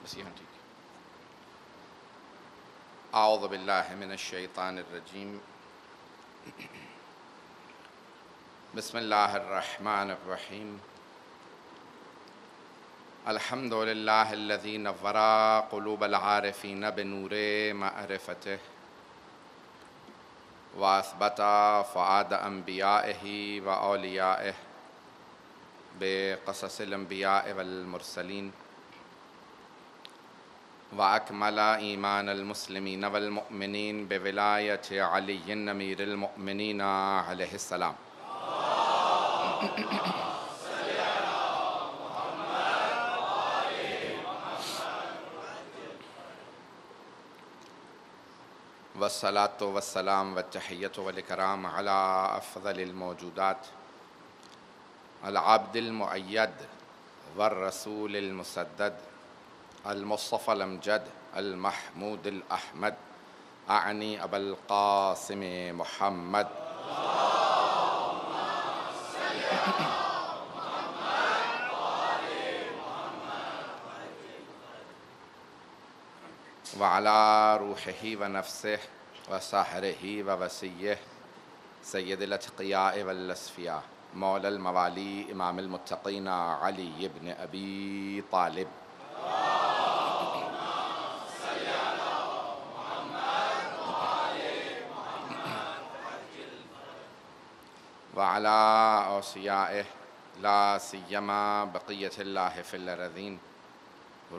بس یہاں ٹھیک ہے۔ اعوذ باللہ من الشیطان الرجیم، بسم اللہ الرحمن الرحیم، الحمد للہ الذی نور قلوب العارفین بنور معرفتہ واثبت فؤاد انبیائہ واولیائہ بقصص الانبیاء والمرسلین وأكمل إيمان المسلمين والمؤمنين بولاية علي أمير المؤمنين عليه السلام. والصلاة والسلام والتحية والإكرام على أفضل الموجودات العبد المؤيد والرسول المسدد المصطفى الأمجد المحمود الأحمد أعني أبا القاسم محمد وعلى روحه ونفسه وسحره ووسيه سيد الأتقياء والأصفياء مولى الموالي إمام المتقين علي بن أبي طالب وعلى أوصيائه لا سيما بقية الله في الأرضين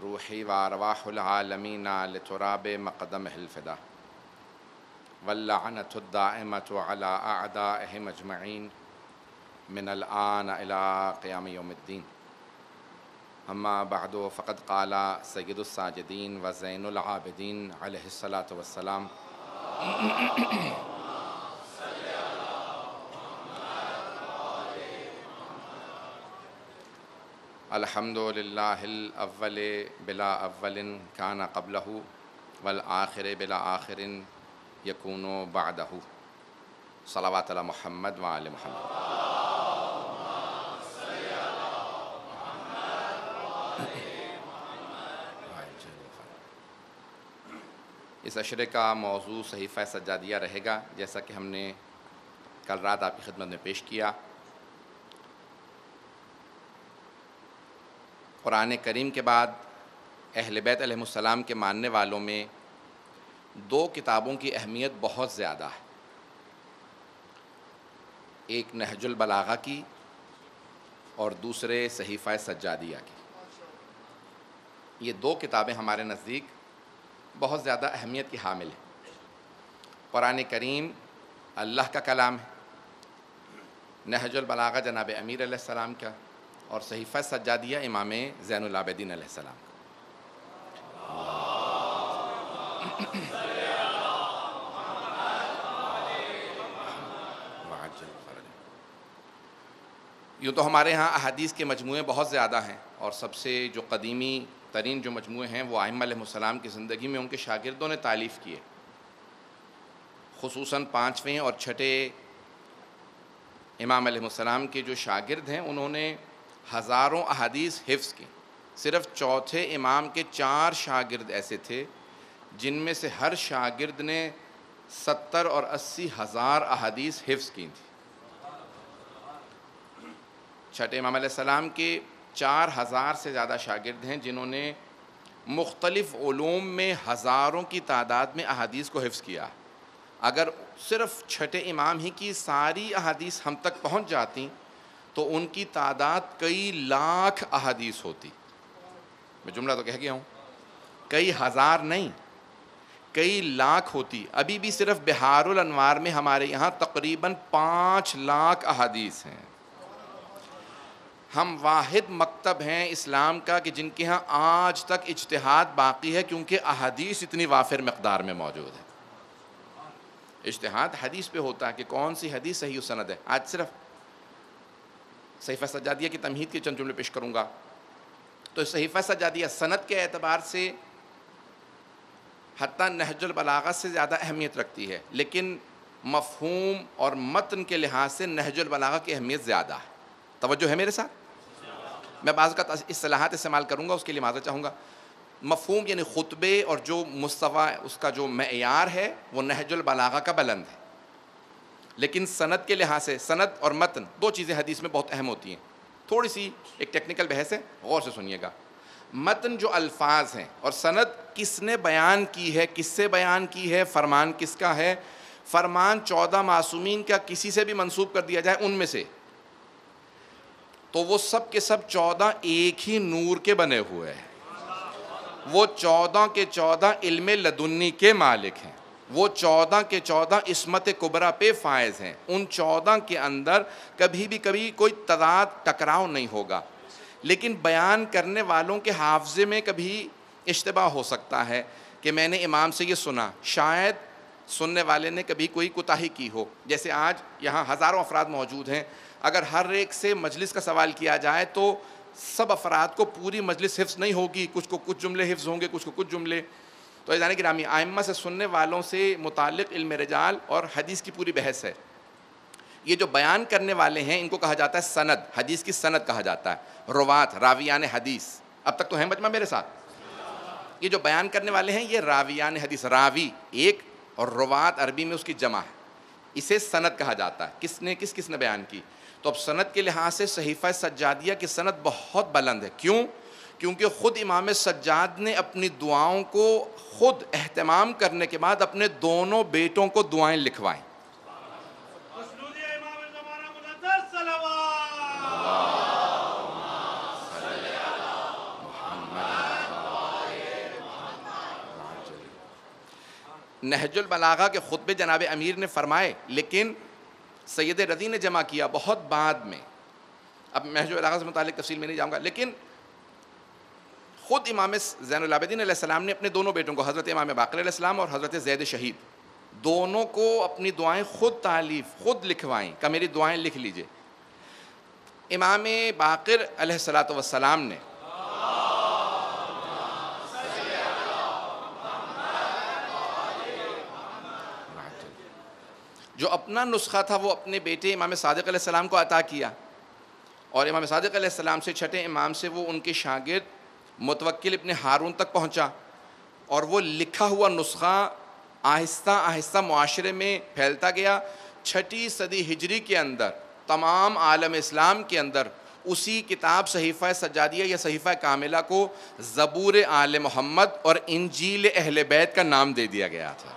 روحي وأرواح العالمين لتراب مقدمه الفدا واللعنة الدائمة على أعدائهم أجمعين من الآن إلى قيام يوم الدين. أما بعد فقد قال سيد الساجدين وزين العابدين عليه الصلاة والسلام الحمد لله الأول بلا أول كان قبله والآخر بلا آخر يكون بعده. صلوات على محمد وآل محمد. اس اشرے کا موضوع صحیفہ سجادیہ رہے گا، جیسا کہ ہم نے کل رات آپ کی خدمت میں پیش کیا۔ قرآن کریم کے بعد اہل بیت علیہ السلام کے ماننے والوں میں دو کتابوں کی اہمیت بہت زیادہ ہے، ایک نہج البلاغہ کی اور دوسرے صحیفہ سجادیہ کی۔ یہ دو کتابیں ہمارے نزدیک بہت زیادہ اہمیت کی حامل ہیں۔ قرآن کریم اللہ کا کلام ہے، نہج البلاغہ جناب امیر علیہ السلام کا، اور صحیفہ سجادیہ امام زین العابدین علیہ السلام کا۔ یوں تو ہمارے ہاں احادیث کے مجموعے بہت زیادہ ہیں، اور سب سے جو قدیمی ترین جو مجموعے ہیں وہ ائمہ علیہ السلام کی زندگی میں ان کے شاگردوں نے تالیف کیے، خصوصاً 5ویں اور 6ٹھے امام علیہ السلام کے جو شاگرد ہیں انہوں نے ہزاروں احادیث حفظ کی۔ صرف 4تھے امام کے 4 شاگرد ایسے تھے جن میں سے ہر شاگرد نے 70 اور 80 ہزار احادیث حفظ کی تھی۔ 6ٹھے امام علیہ السلام کے 4000 سے زیادہ شاگرد ہیں جنہوں نے مختلف علوم میں ہزاروں کی تعداد میں احادیث کو حفظ کیا۔ اگر صرف 6ٹھے امام ہی کی ساری احادیث ہم تک پہنچ جاتی تو ان کی تعداد کئی لاکھ احادیث ہوتی۔ میں جملہ تو کہہ گیا ہوں، کئی ہزار نہیں، کئی لاکھ ہوتی۔ ابھی بھی صرف بہار الانوار میں ہمارے یہاں تقریباً 5 لاکھ احادیث ہیں۔ ہم واحد مکتب ہیں اسلام کا کہ جن کے ہاں آج تک اجتہاد باقی ہے، کیونکہ احادیث اتنی وافر مقدار میں موجود ہے۔ اجتہاد حدیث پہ ہوتا ہے کہ کون سی حدیث صحیح و سند ہے۔ آج صرف صحیفہ سجادیہ کی تمہید کے چند جملے پیش کروں گا۔ تو صحیفہ سجادیہ سند کے اعتبار سے حتیٰ نہج البلاغہ سے زیادہ اہمیت رکھتی ہے، لیکن مفہوم اور متن کے لحاظ سے نہج البلاغہ کی اہمیت زیادہ ہے۔ توجہ ہے میرے ساتھ؟ میں بعض کا اصطلاحات استعمال کروں گا، اس کے لیے معذرت چاہوں گا۔ مفہوم یعنی خطبے اور جو مستویٰ اس کا جو معیار ہے وہ نہج البلاغہ کا بلند ہے. لیکن سند کے لحاظ سے سند اور متن دو چیزیں حدیث میں بہت اہم ہوتی ہیں. تھوڑی سی ایک ٹیکنیکل بحث ہے, غور سے سنیے گا. متن جو الفاظ ہیں اور سند کس نے بیان کی ہے, کس سے بیان کی ہے, فرمان کس کا ہے. فرمان 14 معصومین کا کسی سے بھی منسوب کر دیا جائے ان میں سے تو وہ سب کے سب 14 ایک ہی نور کے بنے ہوئے ہیں. وہ 14 کے 14 علم لدنی کے مالک ہیں. وہ 14 کے 14 عصمت کبریٰ پہ فائز ہیں. ان 14 کے اندر کبھی بھی کوئی تضاد ٹکراؤ نہیں ہوگا. لیکن بیان کرنے والوں کے حافظے میں کبھی اشتباہ ہو سکتا ہے کہ میں نے امام سے یہ سنا, شاید سننے والے نے کبھی کوئی کوتاہی کی ہو. جیسے آج یہاں ہزاروں افراد موجود ہیں, اگر ہر ایک سے مجلس کا سوال کیا جائے تو سب افراد کو پوری مجلس حفظ نہیں ہوگی, کچھ کو کچھ جملے حفظ ہوں گے, کچھ کو کچھ جملے. تو عزیزان گرامی, ائمہ سے سننے والوں سے متعلق علم رجال اور حدیث کی پوری بحث ہے. یہ جو بیان کرنے والے ہیں ان کو کہا جاتا ہے سند, حدیث کی سند کہا جاتا ہے. روات, راویان حدیث. اب تک تو ہیں مجمع میرے ساتھ؟ یہ جو بیان کرنے والے ہیں یہ راویان حدیث, راوی ایک اور روات عربی میں اس کی جمع ہے, اسے سند کہا جاتا ہے. کس نے بیان کی؟ تو اب سند کے لحاظ سے صحیفہ سجادیہ کی سند بہت بلند ہے. کیوں؟ کیونکہ خود امام سجاد نے اپنی دعاؤں کو خود اہتمام کرنے کے بعد اپنے دونوں بیٹوں کو دعائیں لکھوائیں. نہج البلاغہ کے خطبے جناب امیر نے فرمائے, لیکن سید رضی نے جمع کیا بہت بعد میں. اب نہج البلاغہ سے متعلق تفصیل میں نہیں جاؤں گا, لیکن خود امام زین العابدین علیہ السلام نے اپنے دونوں بیٹوں کو, حضرت امام باقر علیہ السلام اور حضرت زید شہید, دونوں کو اپنی دعائیں خود تالیف, خود لکھوائیں کہ میری دعائیں لکھ لیجئے. امام باقر علیہ الصلوۃ والسلام نے جو اپنا نسخہ تھا وہ اپنے بیٹے امام صادق علیہ السلام کو عطا کیا, اور امام صادق علیہ السلام سے چھٹے امام سے وہ ان کے شاگرد متوکل ابن ہارون تک پہنچا, اور وہ لکھا ہوا نسخہ آہستہ آہستہ معاشرے میں پھیلتا گیا. 6 صدی ہجری کے اندر تمام عالم اسلام کے اندر اسی کتاب صحیفہ سجادیہ یا صحیفہ کاملہ کو زبور آل محمد اور انجیل اہل بیت کا نام دے دیا گیا تھا.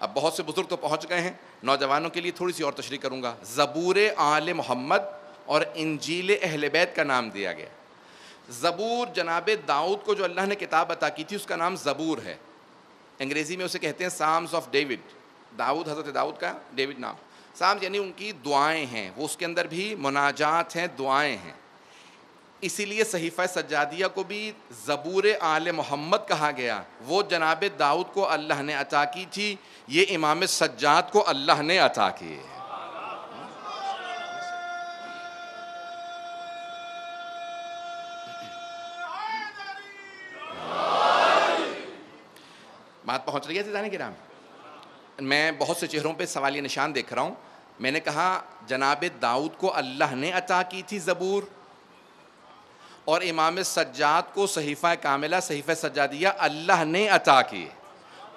اب بہت سے بزرگ تو پہنچ گئے ہیں, نوجوانوں کے لیے تھوڑی سی اور تشریح کروں گا. زبور آل محمد اور انجیل اہل بیت کا نام دیا گیا. زبور جناب داؤد کو جو اللہ نے کتاب عطا کی تھی اس کا نام زبور ہے. انگریزی میں اسے کہتے ہیں سامز آف ڈیوڈ. داؤد, حضرت داؤد کا ڈیوڈ نام. سامز یعنی ان کی دعائیں ہیں, وہ اس کے اندر بھی مناجات ہیں, دعائیں ہیں. اسی لیے صحیفہ سجادیہ کو بھی زبور آل محمد کہا گیا. وہ جناب داؤد کو اللہ نے عطا کی تھی, یہ امام سجاد کو اللہ نے عطا کی ہے. بات پہنچ رہی ہے عزیزان کرام؟ میں بہت سے چہروں پہ سوالیہ نشان دیکھ رہا ہوں. میں نے کہا جناب داؤد کو اللہ نے عطا کی تھی زبور, اور امام سجاد کو صحیفہ کاملہ صحیفہ سجادیہ اللہ نے عطا کی.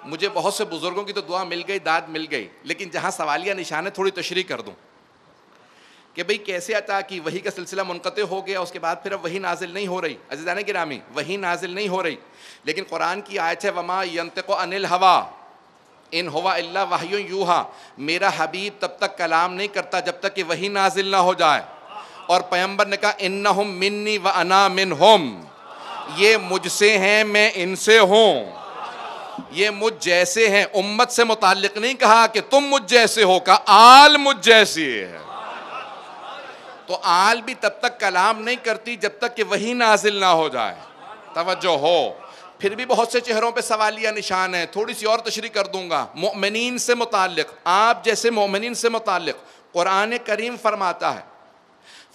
مجھے بہت سے بزرگوں کی تو دعا مل گئی, داد مل گئی, لیکن جہاں سوالیہ نشان ہے تھوڑی تشریح کر دوں کہ بھئی کیسے عطا کی. وحی کا سلسلہ منقطع ہو گیا, اس کے بعد پھر اب وحی نازل نہیں ہو رہی. عزیزان گرامی, وحی نازل نہیں ہو رہی, لیکن قرآن کی آیت ہے وما ینطق عن الہوا ان ہوا الا وحی یوحی. میرا حبیب تب تک کلام نہیں کرتا جب تک کہ وحی نازل نہ ہو جائے. اور پیغمبر نے کہا انہم منی و انا منہم, یہ مجھ سے ہیں میں ان سے ہوں, یہ مجھ جیسے ہیں. امت سے متعلق نہیں کہا کہ تم مجھ جیسے ہو, کہا آل مجھ جیسی ہے. تو آل بھی تب تک کلام نہیں کرتی جب تک کہ وحی نازل نہ ہو جائے. توجہ ہو. پھر بھی بہت سے چہروں پہ سوالیہ نشان ہے, تھوڑی سی اور تشریح کر دوں گا. مؤمنین سے متعلق, آپ جیسے مؤمنین سے متعلق قرآن کریم فرماتا ہے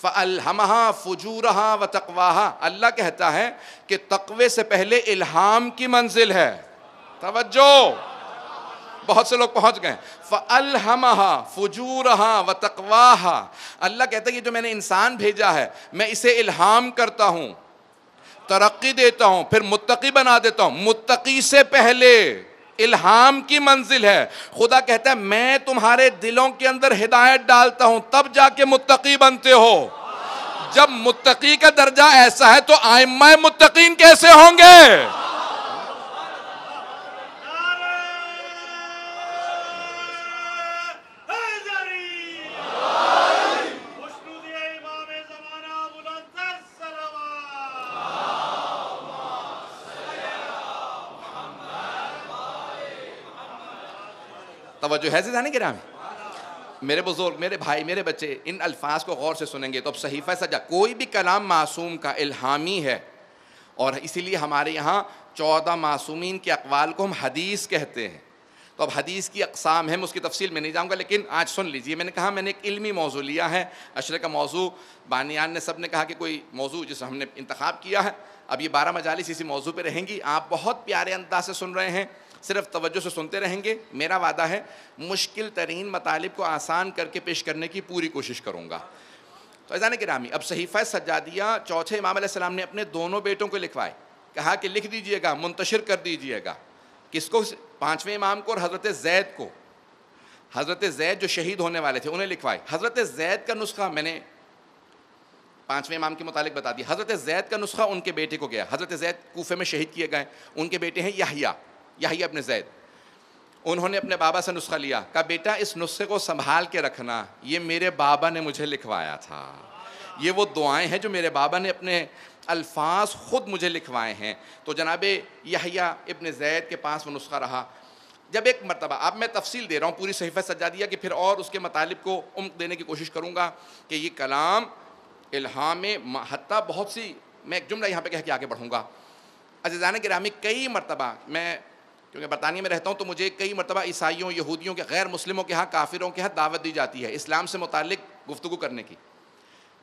فَأَلْهَمَهَا فُجُورَهَا وَتَقْوَاهَا. اللہ کہتا ہے کہ تقوی سے پہلے الہام کی منزل ہے. توجہ, بہت سے لوگ پہنچ گئے. فَأَلْهَمَهَا فُجُورَهَا وَتَقْوَاهَا. اللہ کہتا ہے کہ جو میں نے انسان بھیجا ہے میں اسے الہام کرتا ہوں ترقی دیتا ہوں، پھر متقی بنا دیتا ہوں. متقی سے پہلے الہام کی منزل ہے. خدا کہتا ہے میں تمہارے دلوں کے اندر ہدایت ڈالتا ہوں، تب جا کے متقی بنتے ہو. جب متقی کا درجہ ایسا ہے تو ائمہ متقین کیسے ہوں گے؟ توجہ ہے زیدانی گرامی؟ میرے بزرگ، میرے بھائی، میرے بچے، ان الفاظ کو غور سے سنیں گے تو اب صحیفہ سجا کوئی بھی کلام معصوم کا الہامی ہے، اور اسی لیے ہمارے یہاں 14 معصومین کے اقوال کو ہم حدیث کہتے ہیں. تو اب حدیث کی اقسام ہیں، میں اس کی تفصیل میں نہیں جاؤں گا، لیکن آج سن لیجئے. میں نے کہا میں نے ایک علمی موضوع لیا ہے. عشرے کا موضوع بانیان نے سب نے کہا کہ کوئی موضوع جسے ہم نے انتخاب کیا ہے. اب یہ 12 مجالس اسی موضوع پہ رہیں گی. آپ بہت پیارے انداز سے سن رہے ہیں، صرف توجہ سے سنتے رہیں گے. میرا وعدہ ہے مشکل ترین مطالب کو آسان کر کے پیش کرنے کی پوری کوشش کروں گا. تو عزیزان گرامی، اب صحیفہ سجادیہ چوتھے امام علیہ السلام نے اپنے دونوں بیٹوں کو لکھوائے. کہا کہ لکھ دیجئے گا، منتشر کر دیجئے گا. کس کو؟ 5ویں امام کو اور حضرت زید کو. حضرت زید جو شہید ہونے والے تھے انہیں لکھوائے. حضرت زید کا نسخہ میں نے 5ویں امام کے متعلق بتا دی. حضرت زید کا نسخہ ان کے بیٹے کو گیا. حضرت زید کوفے میں شہید کیے گئے. ان کے بیٹے ہیں یحییٰ ابن زید. انہوں نے اپنے بابا سے نسخہ لیا. کہا بیٹا اس نسخے کو سنبھال کے رکھنا، یہ میرے بابا نے مجھے لکھوایا تھا. یہ وہ دعائیں ہیں جو میرے بابا نے اپنے الفاظ خود مجھے لکھوائے ہیں. تو جناب یحییٰ ابن زید کے پاس وہ نسخہ رہا. جب ایک مرتبہ، اب میں تفصیل دے رہا ہوں پوری صحیفہ سجادیہ کی، پھر اور اس کے مطالب کو عمق دینے کی کوشش کروں گا کہ یہ کلام الہام حتیٰ بہت سی، میں ایک جملہ یہاں پہ کہہ کے آگے بڑھوں گا. عزیزان گرامی، کئی مرتبہ میں کیونکہ برطانیہ میں رہتا ہوں تو مجھے کئی مرتبہ عیسائیوں، یہودیوں کے، غیر مسلموں کے ہاں، کافروں کے ہاں دعوت دی جاتی ہے اسلام سے متعلق گفتگو کرنے کی.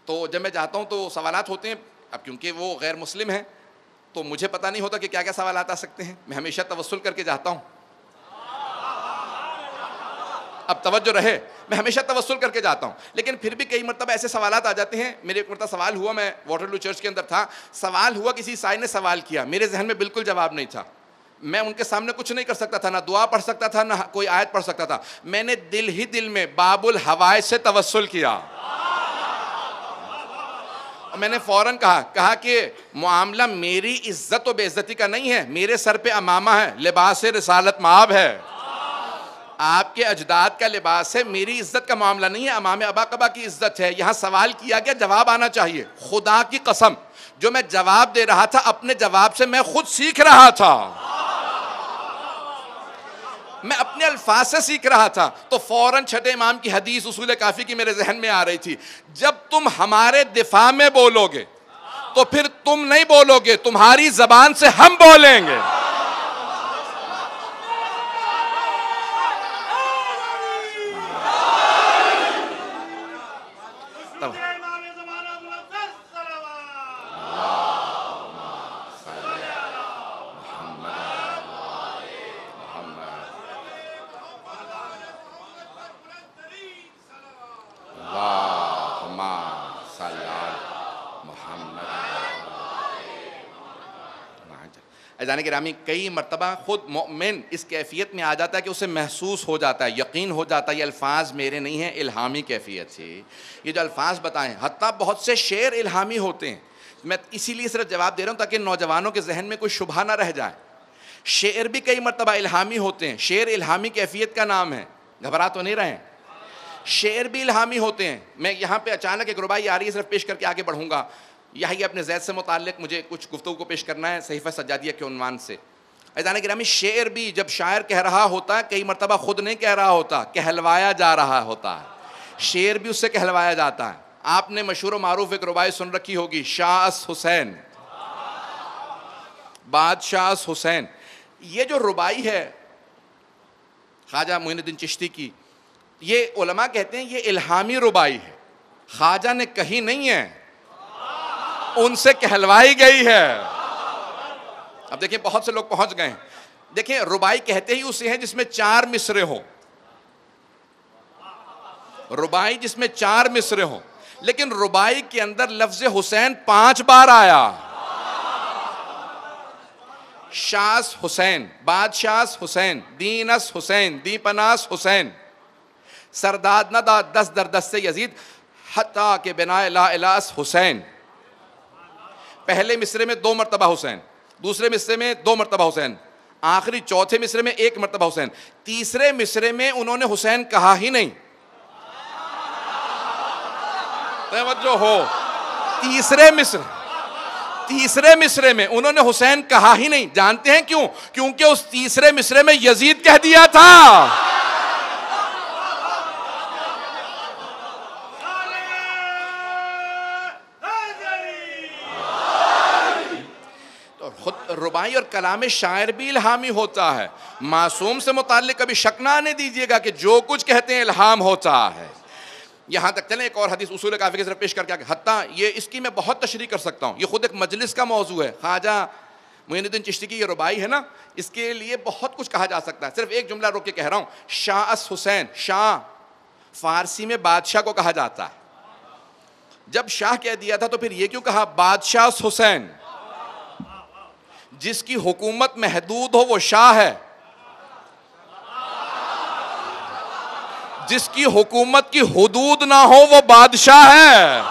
تو جب میں جاتا ہوں تو سوالات ہوتے ہیں. اب کیونکہ وہ غیر مسلم ہیں تو مجھے پتہ نہیں ہوتا کہ کیا کیا سوالات آ سکتے ہیں. میں ہمیشہ توسل کر کے جاتا ہوں. اب توجہ رہے، میں ہمیشہ توسل کر کے جاتا ہوں، لیکن پھر بھی کئی مرتبہ ایسے سوالات آ جاتے ہیں. میرے ایک مرتبہ سوال ہوا، میں واٹرلو چرچ کے اندر تھا، سوال ہوا، کسی عیسائی نے سوال کیا، میرے ذہن میں بالکل جواب نہیں تھا. میں ان کے سامنے کچھ نہیں کر سکتا تھا، نہ دعا پڑھ سکتا تھا، نہ کوئی آیت پڑھ سکتا تھا. میں نے دل ہی دل میں باب الحوائج سے توسل کیا. میں نے فوراً کہا کہ معاملہ میری عزت و بے عزتی کا نہیں ہے، میرے سر پہ امامہ ہے، لباس رسالت مآب ہے، آپ کے اجداد کا لباس ہے، میری عزت کا معاملہ نہیں ہے، امام ابا قبا کی عزت ہے. یہاں سوال کیا گیا، جواب آنا چاہیے. خدا کی قسم جو میں جواب دے رہا تھا اپنے جواب سے میں خود سیکھ رہا تھا، میں اپنے الفاظ سے سیکھ رہا تھا. تو فوراً چھٹے امام کی حدیث اصول کافی کی میرے ذہن میں آ رہی تھی. جب تم ہمارے دفاع میں بولو گے تو پھر تم نہیں بولو گے، تمہاری زبان سے ہم بولیں گے. عزیزان گرامی، کئی مرتبہ خود مومن اس کیفیت میں آ جاتا ہے کہ اسے محسوس ہو جاتا ہے، یقین ہو جاتا ہے یہ الفاظ میرے نہیں ہیں، الہامی کیفیت سے یہ جو الفاظ بتائیں. حتیٰ بہت سے شعر الہامی ہوتے ہیں. میں اسی لیے صرف جواب دے رہا ہوں تاکہ نوجوانوں کے ذہن میں کوئی شبہ نہ رہ جائے. شعر بھی کئی مرتبہ الہامی ہوتے ہیں. شعر الہامی کیفیت کا نام ہے، گھبرا تو نہیں رہے ہیں. شعر بھی الہامی ہوتے ہیں. میں یہاں پہ اچانک ایک ربائی آ رہی ہے، صرف پیش کر کے آگے بڑھوں گا. یحییٰ ابن زید سے متعلق مجھے کچھ گفتگو کو پیش کرنا ہے صحیفہ سجادیہ کے عنوان سے. عزیزان گرامی، شعر بھی جب شاعر کہہ رہا ہوتا ہے کئی مرتبہ خود نہیں کہہ رہا ہوتا، کہلوایا جا رہا ہوتا ہے. شعر بھی اس سے کہلوایا جاتا ہے. آپ نے مشہور و معروف ایک ربائی سن رکھی ہوگی، شاس حسین، بادشاہ حسین. یہ جو ربائی ہے خواجہ معین الدین چشتی کی، یہ علماء کہتے ہیں یہ الہامی ربائی ہے. خواجہ نے کہی نہیں ہے، ان سے کہلوائی گئی ہے. اب دیکھیں بہت سے لوگ پہنچ گئے ہیں. دیکھیں ربائی کہتے ہی اسے ہیں جس میں 4 مصرے ہوں، ربائی جس میں 4 مصرے ہوں. لیکن ربائی کے اندر لفظ حسین 5 بار آیا. شاس حسین، بادشاس حسین، دینس حسین، دی پناس حسین، سرداد نداد دست در دست یزید، حتیٰ کہ بنا لا الاس حسین. پہلے مصرے میں 2 مرتبہ حسین، دوسرے مصرے میں 2 مرتبہ حسین، آخری چوتھے مصرے میں 1 مرتبہ حسین، تیسرے مصرے میں انہوں نے حسین کہا ہی نہیں. توجہ ہو، تیسرے مصرے میں انہوں نے حسین کہا ہی نہیں. جانتے ہیں کیوں؟ کیونکہ اس تیسرے مصرے میں یزید کہہ دیا تھا. تو خود رباعی اور کلام شاعر بھی الہامی ہوتا ہے. معصوم سے متعلق کبھی شک نہ آنے دیجیے گا کہ جو کچھ کہتے ہیں الہام ہوتا ہے. یہاں تک چلیں ایک اور حدیث اصول کافی کی طرف پیش کر کے حتیٰ یہ اس کی میں بہت تشریح کر سکتا ہوں، یہ خود ایک مجلس کا موضوع ہے. خواجہ معین الدین چشتی کی یہ رباعی ہے نا، اس کے لیے بہت کچھ کہا جا سکتا ہے. صرف ایک جملہ روک کے کہہ رہا ہوں. شاہ اس حسین، شاہ فارسی میں بادشاہ کو کہا جاتا ہے. جب شاہ کہہ دیا تھا تو پھر یہ کیوں کہا بادشاہ اس حسین؟ جس کی حکومت محدود ہو وہ شاہ ہے، جس کی حکومت کی حدود نہ ہو وہ بادشاہ ہے.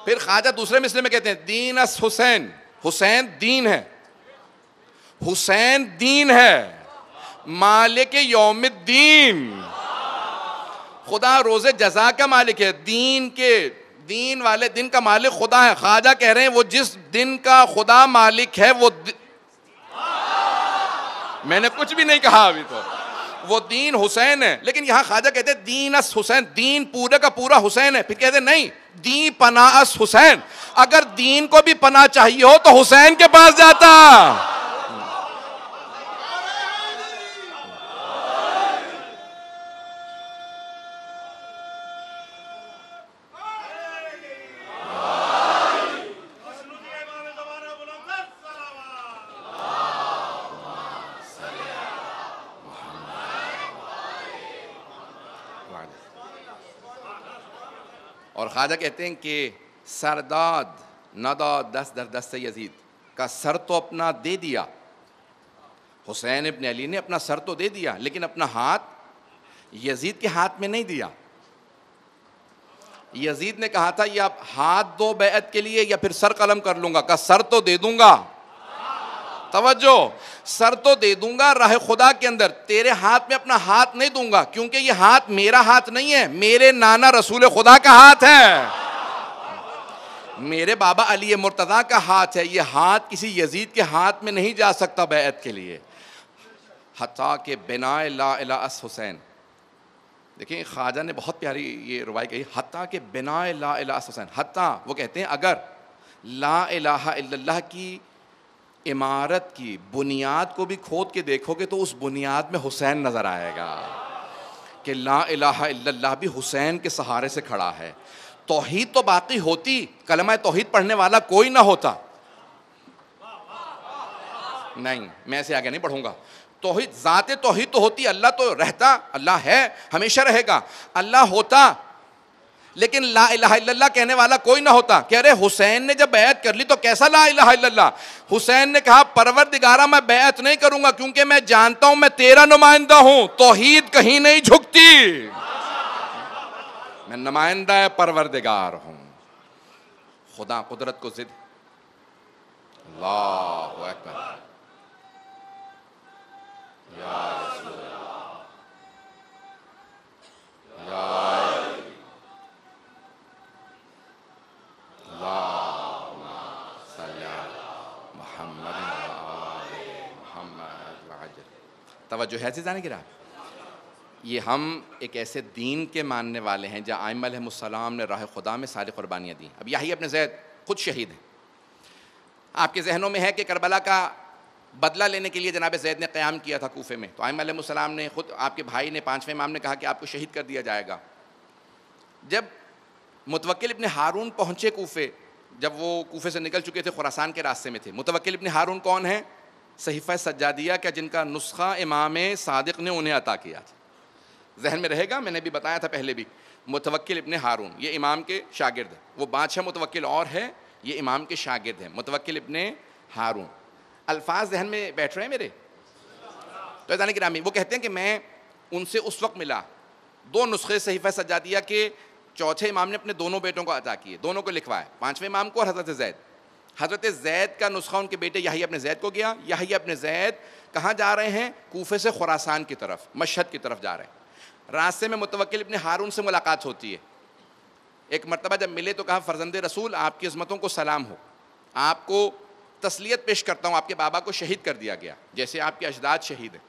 پھر خواجہ دوسرے مصرے میں کہتے ہیں دین اس حسین، حسین دین ہے، حسین دین ہے، مالک یوم الدین، خدا روز جزا کا مالک ہے. دین والے دن کا مالک خدا ہے. خواجہ کہہ رہے ہیں وہ جس دن کا خدا مالک ہے وہ میں نے کچھ بھی نہیں کہا ابھی تو، وہ دین حسین ہے. لیکن یہاں خواجہ کہتے ہیں دین اس حسین، دین پورے کا پورا حسین ہے. پھر کہتے ہیں نہیں، دین پناہ اس حسین. اگر دین کو بھی پناہ چاہیے ہو تو حسین کے پاس جاتا. اور خواجہ کہتے ہیں کہ سرداد نداد دست در دست یزید کا سر تو اپنا دے دیا، حسین ابن علی نے اپنا سر تو دے دیا لیکن اپنا ہاتھ یزید کے ہاتھ میں نہیں دیا. یزید نے کہا تھا یا ہاتھ دو بیعت کے لیے یا پھر سر قلم کر لوں گا، کا سر تو دے دوں گا. توجہ، سر تو دے دوں گا راہ خدا کے اندر، تیرے ہاتھ میں اپنا ہاتھ نہیں دوں گا کیونکہ یہ ہاتھ میرا ہاتھ نہیں ہے، میرے نانا رسول خدا کا ہاتھ ہے، میرے بابا علی مرتضیٰ کا ہاتھ ہے. یہ ہاتھ کسی یزید کے ہاتھ میں نہیں جا سکتا بیعت کے لیے. حتیٰ کہ بنا لا الہ اس حسین، دیکھیں خواجہ نے بہت پیاری یہ روایت کہی، حتیٰ کہ بنا لا الہ اس حسین. حتیٰ وہ کہتے ہیں اگر لا الہ الا اللہ کی عمارت کی بنیاد کو بھی کھود کے دیکھو گے تو اس بنیاد میں حسین نظر آئے گا کہ لا الہ الا اللہ بھی حسین کے سہارے سے کھڑا ہے. توحید تو باقی ہوتی، کلمہ توحید پڑھنے والا کوئی نہ ہوتا. نہیں، میں ایسے آگے نہیں پڑھوں گا. توحید، ذات توحید تو ہوتی، اللہ تو رہتا، اللہ ہے، ہمیشہ رہے گا. اللہ ہوتا لیکن لا الہ الا اللہ کہنے والا کوئی نہ ہوتا. کہہ رہے حسین نے جب بیعت کر لی تو کیسا لا الہ الا اللہ؟ حسین نے کہا پروردگارہ میں بیعت نہیں کروں گا کیونکہ میں جانتا ہوں میں تیرا نمائندہ ہوں، توحید کہیں نہیں جھکتی، میں نمائندہ پروردگار ہوں. خدا قدرت کو ضد. اللہ اکبر. یا رسول اللہ، یا توجہ ہے عزیزان کرام. یہ ہم ایک ایسے دین کے ماننے والے ہیں جہاں ائمہ علیہم السلام نے راہ خدا میں ساری قربانیاں دیں. اب یحییٰ ابن زید خود شہید ہیں. آپ کے ذہنوں میں ہے کہ کربلا کا بدلہ لینے کے لیے جناب زید نے قیام کیا تھا کوفے میں، تو ائمہ علیہم السلام نے خود آپ کے بھائی نے 5ویں امام نے کہا کہ آپ کو شہید کر دیا جائے گا. جب متوکل ابن ہارون پہنچے کوفے، جب وہ کوفے سے نکل چکے تھے خراسان کے راستے میں تھے. متوکل ابن ہارون کون ہیں؟ صحیفہ سجادیہ کا جن کا نسخہ امام صادق نے انہیں عطا کیا تھا. ذہن میں رہے گا، میں نے بھی بتایا تھا پہلے بھی. متوکل ابن ہارون یہ امام کے شاگرد ہیں. وہ بادشاہ متوکل اور ہے، یہ امام کے شاگرد ہیں. متوکل ابن ہارون الفاظ ذہن میں بیٹھ رہے ہیں میرے؟ تو عزیزان گرامی، وہ کہتے ہیں کہ میں ان سے اس وقت ملا، 2 نسخے صحیفہ سجادیہ کے چوتھے امام نے اپنے دونوں بیٹوں کو عطا کیے، دونوں کو لکھوایا، 5ویں امام کو اور حضرت زید کا نسخہ ان کے بیٹے یحییٰ ابن زید کو گیا۔ یحییٰ ابن زید کہاں جا رہے ہیں؟ کوفے سے خراسان کی طرف، مشہد کی طرف جا رہے ہیں۔ راستے میں متوکل ابن ہارون سے ملاقات ہوتی ہے۔ ایک مرتبہ جب ملے تو کہا فرزند رسول آپ کی عظمتوں کو سلام ہو، آپ کو تسلیت پیش کرتا ہوں، آپ کے بابا کو شہید کر دیا گیا جیسے آپ کے اجداد شہید ہیں۔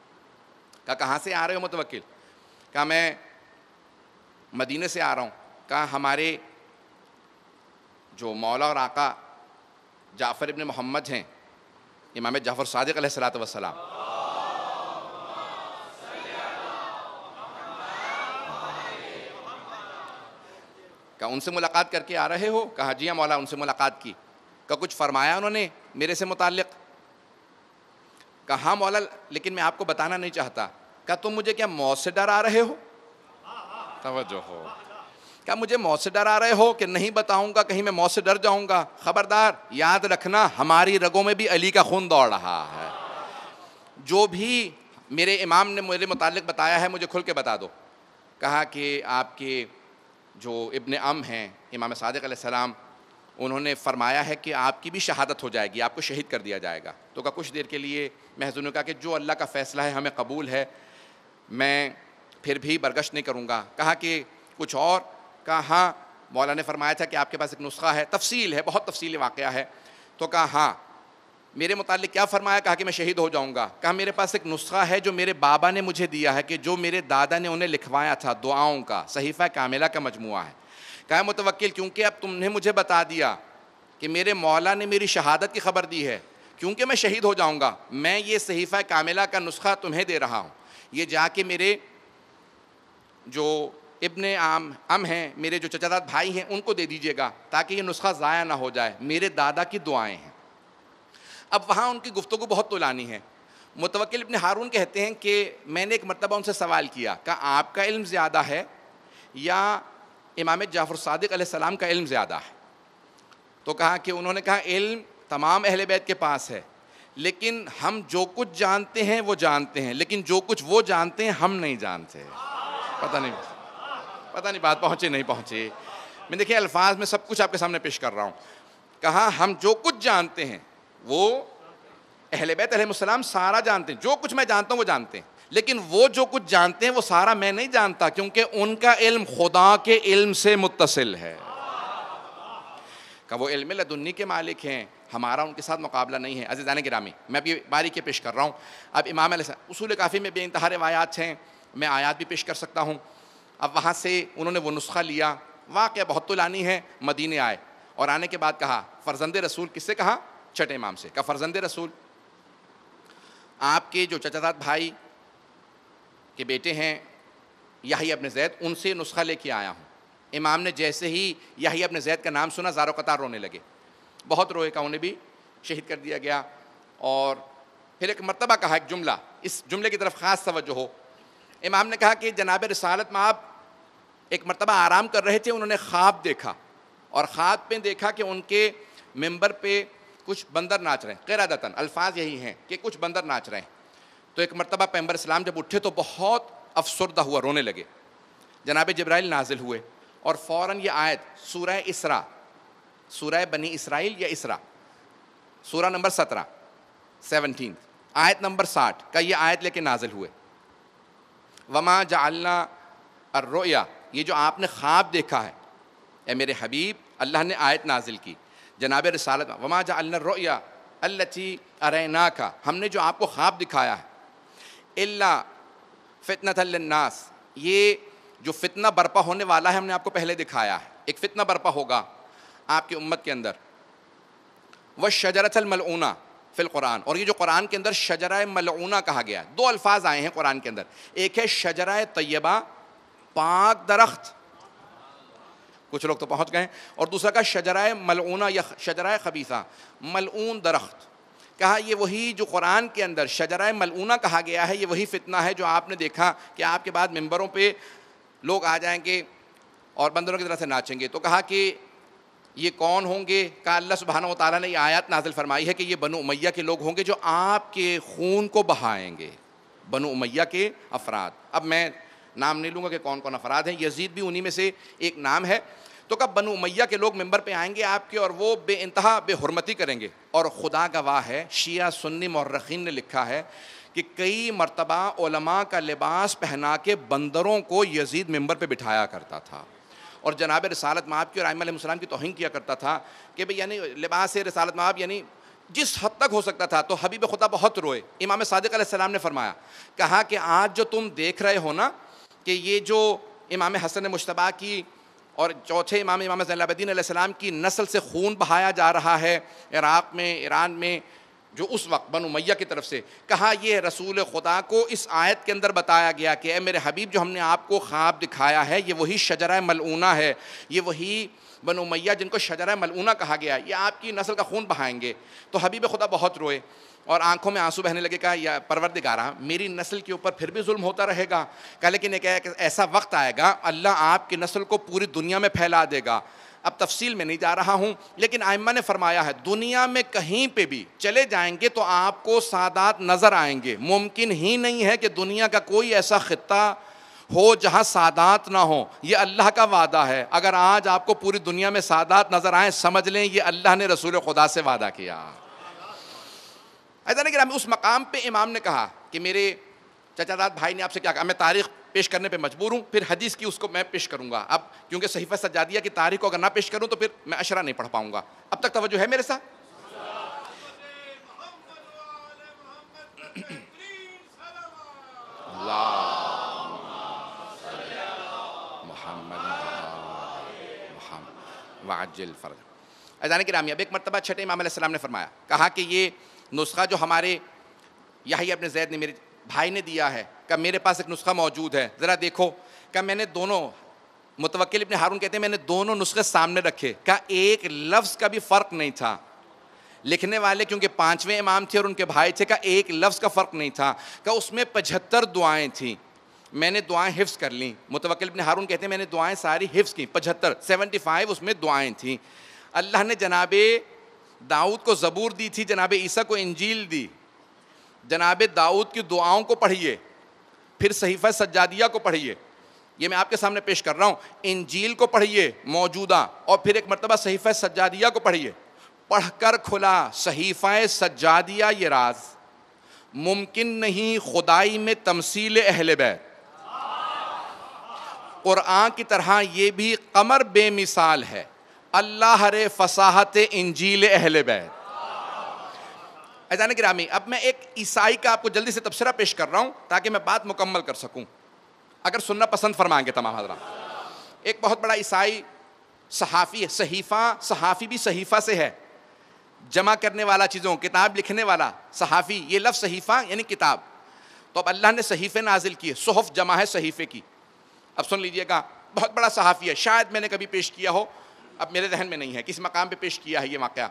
کہا کہاں سے آ رہے ہو متوکل؟ کہا میں مدینے سے آ رہا ہوں۔ کہا ہمارے جو مولا اور آقا جعفر ابن محمد ہیں، امام جعفر صادق علیہ الصلوۃ والسلام، کہا ان سے ملاقات کر کے آ رہے ہو؟ کہا جی ہاں مولا، ان سے ملاقات کی۔ کہا کچھ فرمایا انہوں نے میرے سے متعلق؟ کہا ہاں مولا، لیکن میں آپ کو بتانا نہیں چاہتا۔ کہا تم مجھے کیا موت سے ڈرا رہے ہو؟ توجہ ہو۔ کہا مجھے موت سے ڈرا رہے ہو کہ نہیں بتاؤں گا کہیں میں موت سے ڈر جاؤں گا؟ خبردار، یاد رکھنا ہماری رگوں میں بھی علی کا خون دوڑ رہا ہے، جو بھی میرے امام نے میرے متعلق بتایا ہے مجھے کھل کے بتا دو۔ کہا کہ آپ کے جو ابن ام ہیں امام صادق علیہ السلام، انہوں نے فرمایا ہے کہ آپ کی بھی شہادت ہو جائے گی، آپ کو شہید کر دیا جائے گا۔ تو کہا کچھ دیر کے لیے میں حضور نے کہا کہ جو اللہ کا فیصلہ ہے ہمیں قبول ہے، میں پھر بھی برگشت نہیں کروں گا۔ کہا کہ کچھ اور؟ کہا ہاں مولا نے فرمایا تھا کہ آپ کے پاس ایک نسخہ ہے، تفصیل ہے، بہت تفصیلی واقعہ ہے۔ تو کہا ہاں میرے متعلق کیا فرمایا؟ کہا کہ میں شہید ہو جاؤں گا۔ کہا میرے پاس ایک نسخہ ہے جو میرے بابا نے مجھے دیا ہے، کہ جو میرے دادا نے انہیں لکھوایا تھا، دعاؤں کا صحیفہ کاملہ کا مجموعہ ہے۔ کہا متوکل کیونکہ اب تم نے مجھے بتا دیا کہ میرے مولا نے میری شہادت کی خبر دی ہے، کیونکہ میں شہید ہو جاؤں گا، میں یہ صحیفہ کاملہ کا نسخہ تمہیں دے رہا ہوں، یہ جا کے میرے جو ابن ام ہیں، میرے جو چچا زاد بھائی ہیں، ان کو دے دیجیے گا تاکہ یہ نسخہ ضائع نہ ہو جائے، میرے دادا کی دعائیں ہیں۔ اب وہاں ان کی گفتگو بہت طولانی ہے۔ متوکل ابن ہارون کہتے ہیں کہ میں نے ایک مرتبہ ان سے سوال کیا کہ آپ کا علم زیادہ ہے یا امام جعفر صادق علیہ السلام کا علم زیادہ ہے؟ تو کہا کہ انہوں نے کہا علم تمام اہل بیت کے پاس ہے، لیکن ہم جو کچھ جانتے ہیں وہ جانتے ہیں، لیکن جو کچھ وہ جانتے ہیں ہم نہیں جانتے۔ پتہ نہیں بات پہنچے نہیں پہنچے۔ میں دیکھیں الفاظ میں سب کچھ آپ کے سامنے پیش کر رہا ہوں۔ کہا ہم جو کچھ جانتے ہیں وہ اہل بیت علیہ السلام سارا جانتے ہیں، جو کچھ میں جانتا ہوں وہ جانتے ہیں، لیکن وہ جو کچھ جانتے ہیں وہ سارا میں نہیں جانتا، کیونکہ ان کا علم خدا کے علم سے متصل ہے۔ کہ وہ علم لدنی کے مالک ہیں، ہمارا ان کے ساتھ مقابلہ نہیں ہے۔ عزیزان گرامی، میں ابھی باریکی پیش کر رہا ہوں۔ اب امام علیہ السلام، اصول کافی میں بے انتہا روایات ہیں، میں آیات بھی پیش کر سکتا ہوں۔ اب وہاں سے انہوں نے وہ نسخہ لیا، واقعہ بہت طولانی ہے۔ مدینے آئے اور آنے کے بعد کہا فرزند رسول، کس سے کہا؟ چھٹے امام سے۔ کہا فرزند رسول، آپ کے جو چچا زاد بھائی کے بیٹے ہیں یحییٰ ابن زید، ان سے نسخہ لے کے آیا ہوں۔ امام نے جیسے ہی یحییٰ ابن زید کا نام سنا زار و قطار رونے لگے، بہت روئے، کا انہیں بھی شہید کر دیا گیا۔ اور پھر ایک مرتبہ کہا ایک جملہ، اس جملے کی طرف خاص توجہ ہو۔ امام نے کہا کہ جناب رسالت میں آپ ایک مرتبہ آرام کر رہے تھے، انہوں نے خواب دیکھا، اور خواب پہ دیکھا کہ ان کے ممبر پہ کچھ بندر ناچ رہے ہیں، قرادتاً الفاظ یہی ہیں کہ کچھ بندر ناچ رہے ہیں۔ تو ایک مرتبہ پیغمبر اسلام جب اٹھے تو بہت افسردہ ہوا، رونے لگے۔ جناب جبرائیل نازل ہوئے اور فوراً یہ آیت سورہ اسراء، سورہ بنی اسرائیل یا اسراء، سورہ نمبر 17 آیت نمبر 60 کا یہ آیت لے کے نازل ہوئے۔ وما جعلنا الرؤیا، یہ جو آپ نے خواب دیکھا ہے اے میرے حبیب، اللہ نے آیت نازل کی جناب رسالت میں، وما جعلنا الرؤیا التی اریناک، ہم نے جو آپ کو خواب دکھایا ہے، الا فتنۃ للناس، یہ جو فتنہ برپا ہونے والا ہے ہم نے آپ کو پہلے دکھایا ہے، ایک فتنہ برپا ہوگا آپ کی امت کے اندر۔ والشجرۃ الملعونہ فی القرآن، اور یہ جو قرآن کے اندر شجرہ ملعونہ کہا گیا ہے، 2 الفاظ آئے ہیں قرآن کے اندر، ایک ہے شجرہ طیبہ، پاک درخت، کچھ لوگ تو پہنچ گئے، اور دوسرا کا شجرہ ملعونہ یا شجرہ خبیثہ، ملعون درخت۔ کہا یہ وہی جو قرآن کے اندر شجرہ ملعونہ کہا گیا ہے، یہ وہی فتنہ ہے جو آپ نے دیکھا کہ آپ کے بعد ممبروں پہ لوگ آ جائیں گے اور بندروں کی طرح سے ناچیں گے۔ تو کہا کہ یہ کون ہوں گے؟ کہ اللہ سبحانہ و تعالیٰ نے یہ آیات نازل فرمائی ہے کہ یہ بنو امیہ کے لوگ ہوں گے جو آپ کے خون کو بہائیں گے، بنو امیہ کے افراد۔ اب میں نام نہیں لوں گا کہ کون کون افراد ہیں، یزید بھی انہی میں سے ایک نام ہے۔ تو کب بنو امیہ کے لوگ ممبر پہ آئیں گے آپ کے، اور وہ بے انتہا بے حرمتی کریں گے، اور خدا گواہ ہے، شیعہ سنی مورخین نے لکھا ہے کہ کئی مرتبہ علماء کا لباس پہنا کے بندروں کو یزید ممبر پہ بٹھایا کرتا تھا، اور جناب رسالت مآب کی اور ائمہ علیہ السلام کی توہین کیا کرتا تھا کہ بھئی یعنی لباس رسالت مآب یعنی جس حد تک ہو سکتا تھا۔ تو حبیب خدا بہت روئے۔ امام صادق علیہ السلام نے فرمایا، کہا کہ آج جو تم دیکھ رہے ہو نا کہ یہ جو امام حسن مجتبیٰ کی اور چوتھے امام زین العابدین علیہ السلام کی نسل سے خون بہایا جا رہا ہے عراق میں، ایران میں، جو اس وقت بنو امیہ کی طرف سے، کہا یہ رسول خدا کو اس آیت کے اندر بتایا گیا کہ اے میرے حبیب جو ہم نے آپ کو خواب دکھایا ہے یہ وہی شجرہ ملعونہ ہے، یہ وہی بنو امیہ جن کو شجرہ ملعونہ کہا گیا، یہ آپ کی نسل کا خون بہائیں گے۔ تو حبیب خدا بہت روئے اور آنکھوں میں آنسو بہنے لگے، کہا یا پروردگارا میری نسل کے اوپر پھر بھی ظلم ہوتا رہے گا؟ کہا لیکن ایک ایسا وقت آئے گا اللہ آپ کی نسل کو پوری دنیا میں پھیلا دے گا۔ اب تفصیل میں نہیں جا رہا ہوں، لیکن ائمہ نے فرمایا ہے دنیا میں کہیں پہ بھی چلے جائیں گے تو آپ کو سادات نظر آئیں گے۔ ممکن ہی نہیں ہے کہ دنیا کا کوئی ایسا خطہ ہو جہاں سادات نہ ہو، یہ اللہ کا وعدہ ہے۔ اگر آج آپ کو پوری دنیا میں سادات نظر آئیں، سمجھ لیں یہ اللہ نے رسول خدا سے وعدہ کیا۔ ایسا نہیں کہ اس مقام پہ امام نے کہا کہ میرے چچا داد بھائی نے آپ سے کیا کہا، میں تاریخ پیش کرنے پہ مجبور ہوں، پھر حدیث کی اس کو میں پیش کروں گا۔ اب کیونکہ صحیفہ سجادیہ کی تاریخ کو اگر نہ پیش کروں تو پھر میں عشرہ نہیں پڑھ پاؤں گا۔ اب تک توجہ ہے میرے ساتھ؟ محمد وعجل فرج۔ اذان کرام، اب ایک مرتبہ چھٹے امام علیہ السلام نے فرمایا، کہا کہ یہ نسخہ جو ہمارے یحییٰ ابن زید نے میرے بھائی نے دیا ہے، کہ میرے پاس ایک نسخہ موجود ہے، ذرا دیکھو۔ کہ میں نے دونوں، متوکل ابن ہارون کہتے ہیں میں نے دونوں نسخے سامنے رکھے، کہ ایک لفظ کا بھی فرق نہیں تھا۔ لکھنے والے کیونکہ 5ویں امام تھے اور ان کے بھائی تھے، کہ ایک لفظ کا فرق نہیں تھا، کہ اس میں 75 دعائیں تھیں۔ میں نے دعائیں حفظ کر لیں۔ متوکل ابن ہارون کہتے ہیں میں نے دعائیں ساری حفظ کی، 75 اس میں دعائیں تھیں۔ اللہ نے جناب داؤد کو زبور دی تھی، جناب عیسیٰ کو انجیل دی۔ جناب داؤد کی دعاؤں کو پڑھیے، پھر صحیفہ سجادیہ کو پڑھیے، یہ میں آپ کے سامنے پیش کر رہا ہوں۔ انجیل کو پڑھیے موجودہ، اور پھر ایک مرتبہ صحیفہ سجادیہ کو پڑھیے۔ پڑھ کر کھلا صحیفہ سجادیہ یہ راز، ممکن نہیں خدائی میں تمثیل اہل بیت، قرآن کی طرح یہ بھی قمر بے مثال ہے، اللہ رے فصاحت انجیل اہل بیت۔ عزیزان گرامی، اب میں ایک عیسائی کا آپ کو جلدی سے تبصرہ پیش کر رہا ہوں تاکہ میں بات مکمل کر سکوں، اگر سننا پسند فرمائیں گے تمام حضرات۔ ایک بہت بڑا عیسائی صحافی ہے، صحافی بھی صحیفہ سے ہے، جمع کرنے والا چیزوں، کتاب لکھنے والا صحافی، یہ لفظ صحیفہ یعنی کتاب۔ تو اب اللہ نے صحیفے نازل کیے، صحف جمع ہے صحیفے کی۔ اب سن لیجئے گا، بہت بڑا صحافی ہے، شاید میں نے کبھی پیش کیا ہو، اب میرے ذہن میں نہیں ہے کس مقام پہ پیش کیا ہے یہ واقعہ۔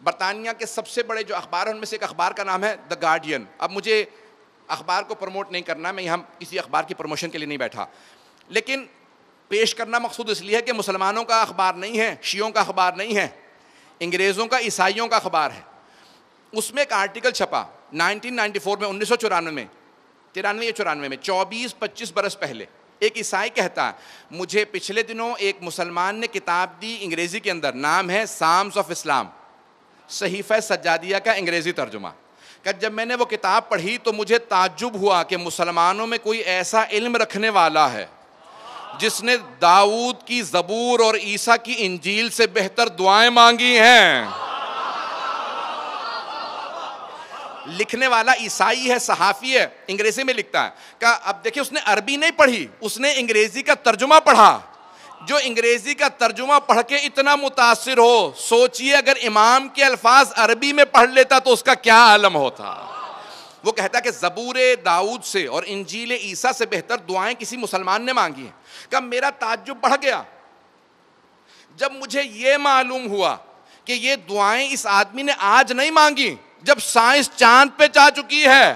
برطانیہ کے سب سے بڑے جو اخبار ہیں ان میں سے ایک اخبار کا نام ہے دا گارڈین۔ اب مجھے اخبار کو پروموٹ نہیں کرنا، میں یہاں کسی اخبار کی پروموشن کے لیے نہیں بیٹھا، لیکن پیش کرنا مقصود اس لیے ہے کہ مسلمانوں کا اخبار نہیں ہے، شیعوں کا اخبار نہیں ہے، انگریزوں کا، عیسائیوں کا اخبار ہے۔ اس میں ایک آرٹیکل چھپا 1994 میں، 1994 میں، 93 یا 94 میں، 24-25 برس پہلے۔ ایک عیسائی کہتا ہے مجھے پچھلے دنوں ایک مسلمان نے کتاب دی انگریزی کے اندر، نام ہے سامز آف اسلام، صحیفہ سجادیہ کا انگریزی ترجمہ، کہ جب میں نے وہ کتاب پڑھی تو مجھے تعجب ہوا کہ مسلمانوں میں کوئی ایسا علم رکھنے والا ہے جس نے داؤد کی زبور اور عیسیٰ کی انجیل سے بہتر دعائیں مانگی ہیں۔ لکھنے والا عیسائی ہے، صحافی ہے، انگریزی میں لکھتا ہے، کہ اب دیکھیں اس نے عربی نہیں پڑھی، اس نے انگریزی کا ترجمہ پڑھا۔ جو انگریزی کا ترجمہ پڑھ کے اتنا متاثر ہو، سوچئے اگر امام کے الفاظ عربی میں پڑھ لیتا تو اس کا کیا عالم ہوتا۔ وہ کہتا کہ زبور داؤد سے اور انجیل عیسیٰ سے بہتر دعائیں کسی مسلمان نے مانگی ہیں۔ کہ میرا تعجب بڑھ گیا جب مجھے یہ معلوم ہوا کہ یہ دعائیں اس آدمی نے آج نہیں مانگی، جب سائنس چاند پہ جا چکی ہے،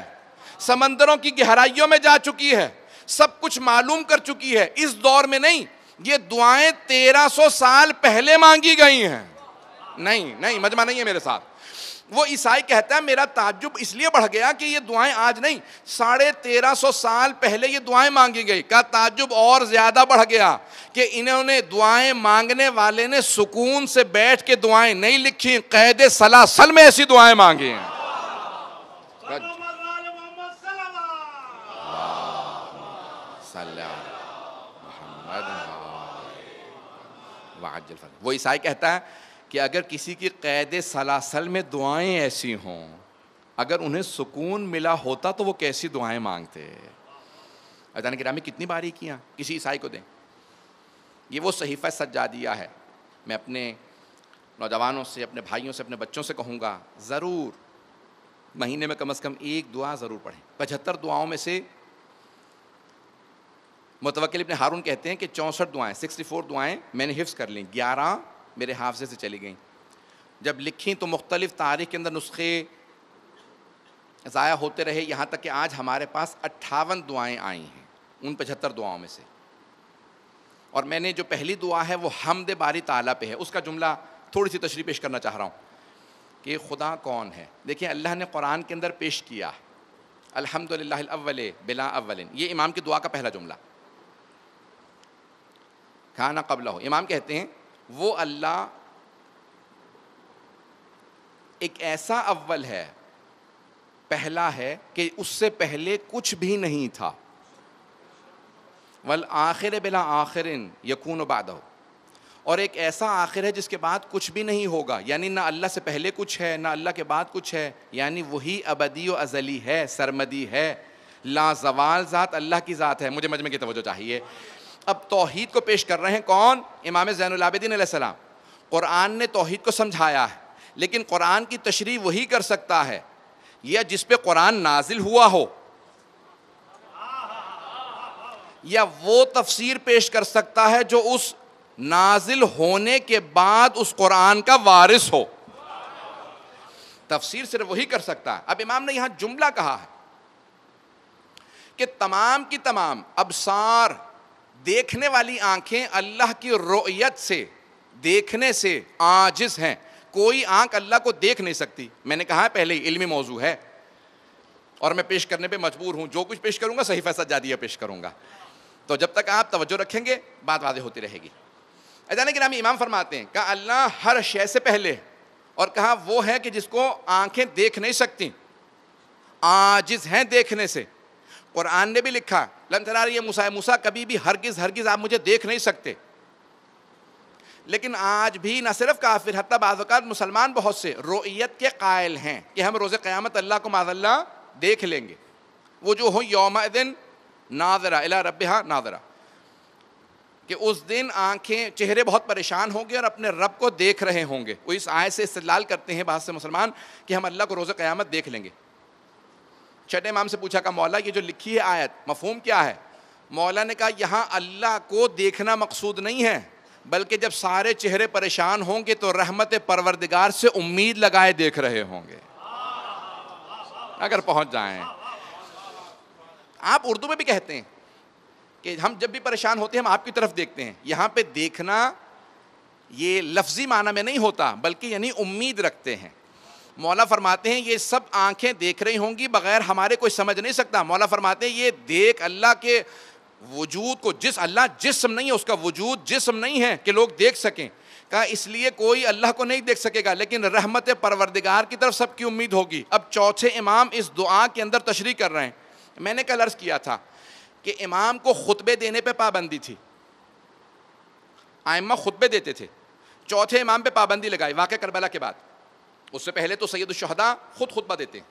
سمندروں کی گہرائیوں میں جا چکی ہے، سب کچھ معلوم کر چکی ہے، اس دور میں نہیں، یہ دعائیں 1300 سال پہلے مانگی گئی ہیں. نہیں مجمع نہیں ہے میرے ساتھ. وہ عیسائی کہتا ہے میرا تعجب اس لیے بڑھ گیا کہ یہ دعائیں آج نہیں 1350 سال پہلے یہ دعائیں مانگی گئی. کا تعجب اور زیادہ بڑھ گیا کہ انہوں نے دعائیں مانگنے والے نے سکون سے بیٹھ کے دعائیں نہیں لکھی, قید سلاسل میں ایسی دعائیں مانگی ہیں. وہ عیسائی کہتا ہے کہ اگر کسی کی قید سلاسل میں دعائیں ایسی ہوں, اگر انہیں سکون ملا ہوتا تو وہ کیسی دعائیں مانگتے. عزیزان گرامی کتنی باریکیاں کسی عیسائی کو دیں. یہ وہ صحیفہ سجادیہ ہے. میں اپنے نوجوانوں سے, اپنے بھائیوں سے, اپنے بچوں سے کہوں گا ضرور مہینے میں کم از کم ایک دعا ضرور پڑھیں. 75 دعاؤں میں سے متوکل ابن ہارون کہتے ہیں کہ 64 دعائیں 64 دعائیں میں نے حفظ کر لیں, 11 میرے حافظے سے چلی گئیں. جب لکھیں تو مختلف تاریخ کے اندر نسخے ضائع ہوتے رہے, یہاں تک کہ آج ہمارے پاس 58 دعائیں آئی ہیں ان 75 دعاؤں میں سے. اور میں نے جو پہلی دعا ہے وہ حمد باری تعالیٰ پہ ہے. اس کا جملہ تھوڑی سی تشریح پیش کرنا چاہ رہا ہوں کہ خدا کون ہے. دیکھیں اللہ نے قرآن کے اندر پیش کیا الحمدللہ الاول بلا اولن, یہ امام کی دعا کا پہلا جملہ. کھانا قبلہ ہو, امام کہتے ہیں وہ اللہ ایک ایسا اول ہے, پہلا ہے کہ اس سے پہلے کچھ بھی نہیں تھا. والآخر بلا آخر یکون بعدہ, اور ایک ایسا آخر ہے جس کے بعد کچھ بھی نہیں ہوگا. یعنی نہ اللہ سے پہلے کچھ ہے نہ اللہ کے بعد کچھ ہے, یعنی وہی ابدی و ازلی ہے, سرمدی ہے, لا زوال ذات اللہ کی ذات ہے. مجھے مجمع کی توجہ چاہیے. اب توحید کو پیش کر رہے ہیں کون؟ امام زین العابدین علیہ السلام. قرآن نے توحید کو سمجھایا ہے, لیکن قرآن کی تشریح وہی کر سکتا ہے یا جس پہ قرآن نازل ہوا ہو, یا وہ تفسیر پیش کر سکتا ہے جو اس نازل ہونے کے بعد اس قرآن کا وارث ہو. تفسیر صرف وہی کر سکتا ہے. اب امام نے یہاں جملہ کہا ہے کہ تمام کی تمام ابصار, دیکھنے والی آنکھیں اللہ کی رؤیت سے, دیکھنے سے عاجز ہیں. کوئی آنکھ اللہ کو دیکھ نہیں سکتی. میں نے کہا پہلے ہی علمی موضوع ہے اور میں پیش کرنے پہ مجبور ہوں. جو کچھ پیش کروں گا صحیفہ سجادیہ پیش کروں گا, تو جب تک آپ توجہ رکھیں گے بات واضح ہوتی رہے گی. عزیزان گرامی امام فرماتے ہیں کہا اللہ ہر شے سے پہلے, اور کہا وہ ہے کہ جس کو آنکھیں دیکھ نہیں سکتی, عاجز ہیں دیکھنے سے. قرآن نے بھی لکھا لن ترانی موسیٰ کبھی بھی ہرگز آپ مجھے دیکھ نہیں سکتے. لیکن آج بھی نہ صرف کافر, حتیٰ بعض اوقات مسلمان بہت سے رؤیت کے قائل ہیں کہ ہم روز قیامت اللہ کو معاذ اللہ دیکھ لیں گے. وجوہ یومئذ ناظرہ الی ربہا ناظرہ, کہ اس دن آنکھیں, چہرے بہت پریشان ہوں گے اور اپنے رب کو دیکھ رہے ہوں گے. وہ اس آیت سے استدلال کرتے ہیں بہت سے مسلمان کہ ہم اللہ کو روز قیامت دیکھ لیں گے. چھٹے امام سے پوچھا کہ مولا یہ جو لکھی ہے آیت مفہوم کیا ہے؟ مولا نے کہا یہاں اللہ کو دیکھنا مقصود نہیں ہے, بلکہ جب سارے چہرے پریشان ہوں گے تو رحمت پروردگار سے امید لگائے دیکھ رہے ہوں گے, اگر پہنچ جائیں. آپ اردو میں بھی کہتے ہیں کہ ہم جب بھی پریشان ہوتے ہیں ہم آپ کی طرف دیکھتے ہیں. یہاں پہ دیکھنا یہ لفظی معنی میں نہیں ہوتا, بلکہ یعنی امید رکھتے ہیں. مولا فرماتے ہیں یہ سب آنکھیں دیکھ رہی ہوں گی بغیر ہمارے کوئی سمجھ نہیں سکتا. مولا فرماتے ہیں یہ دیکھ اللہ کے وجود کو, اللہ جسم نہیں ہے, اس کا وجود جسم نہیں ہے کہ لوگ دیکھ سکیں. کہا اس لیے کوئی اللہ کو نہیں دیکھ سکے گا, لیکن رحمت پروردگار کی طرف سب کی امید ہوگی. اب چوتھے امام اس دعا کے اندر تشریح کر رہے ہیں. میں نے کل عرض کیا تھا کہ امام کو خطبے دینے پہ پابندی تھی, ائمہ خطبے دیتے تھے. چوتھے امام پہ پابندی لگائی واقعہ کربلا کے بعد. اس سے پہلے تو سید الشہداء خود خطبہ دیتے ہیں.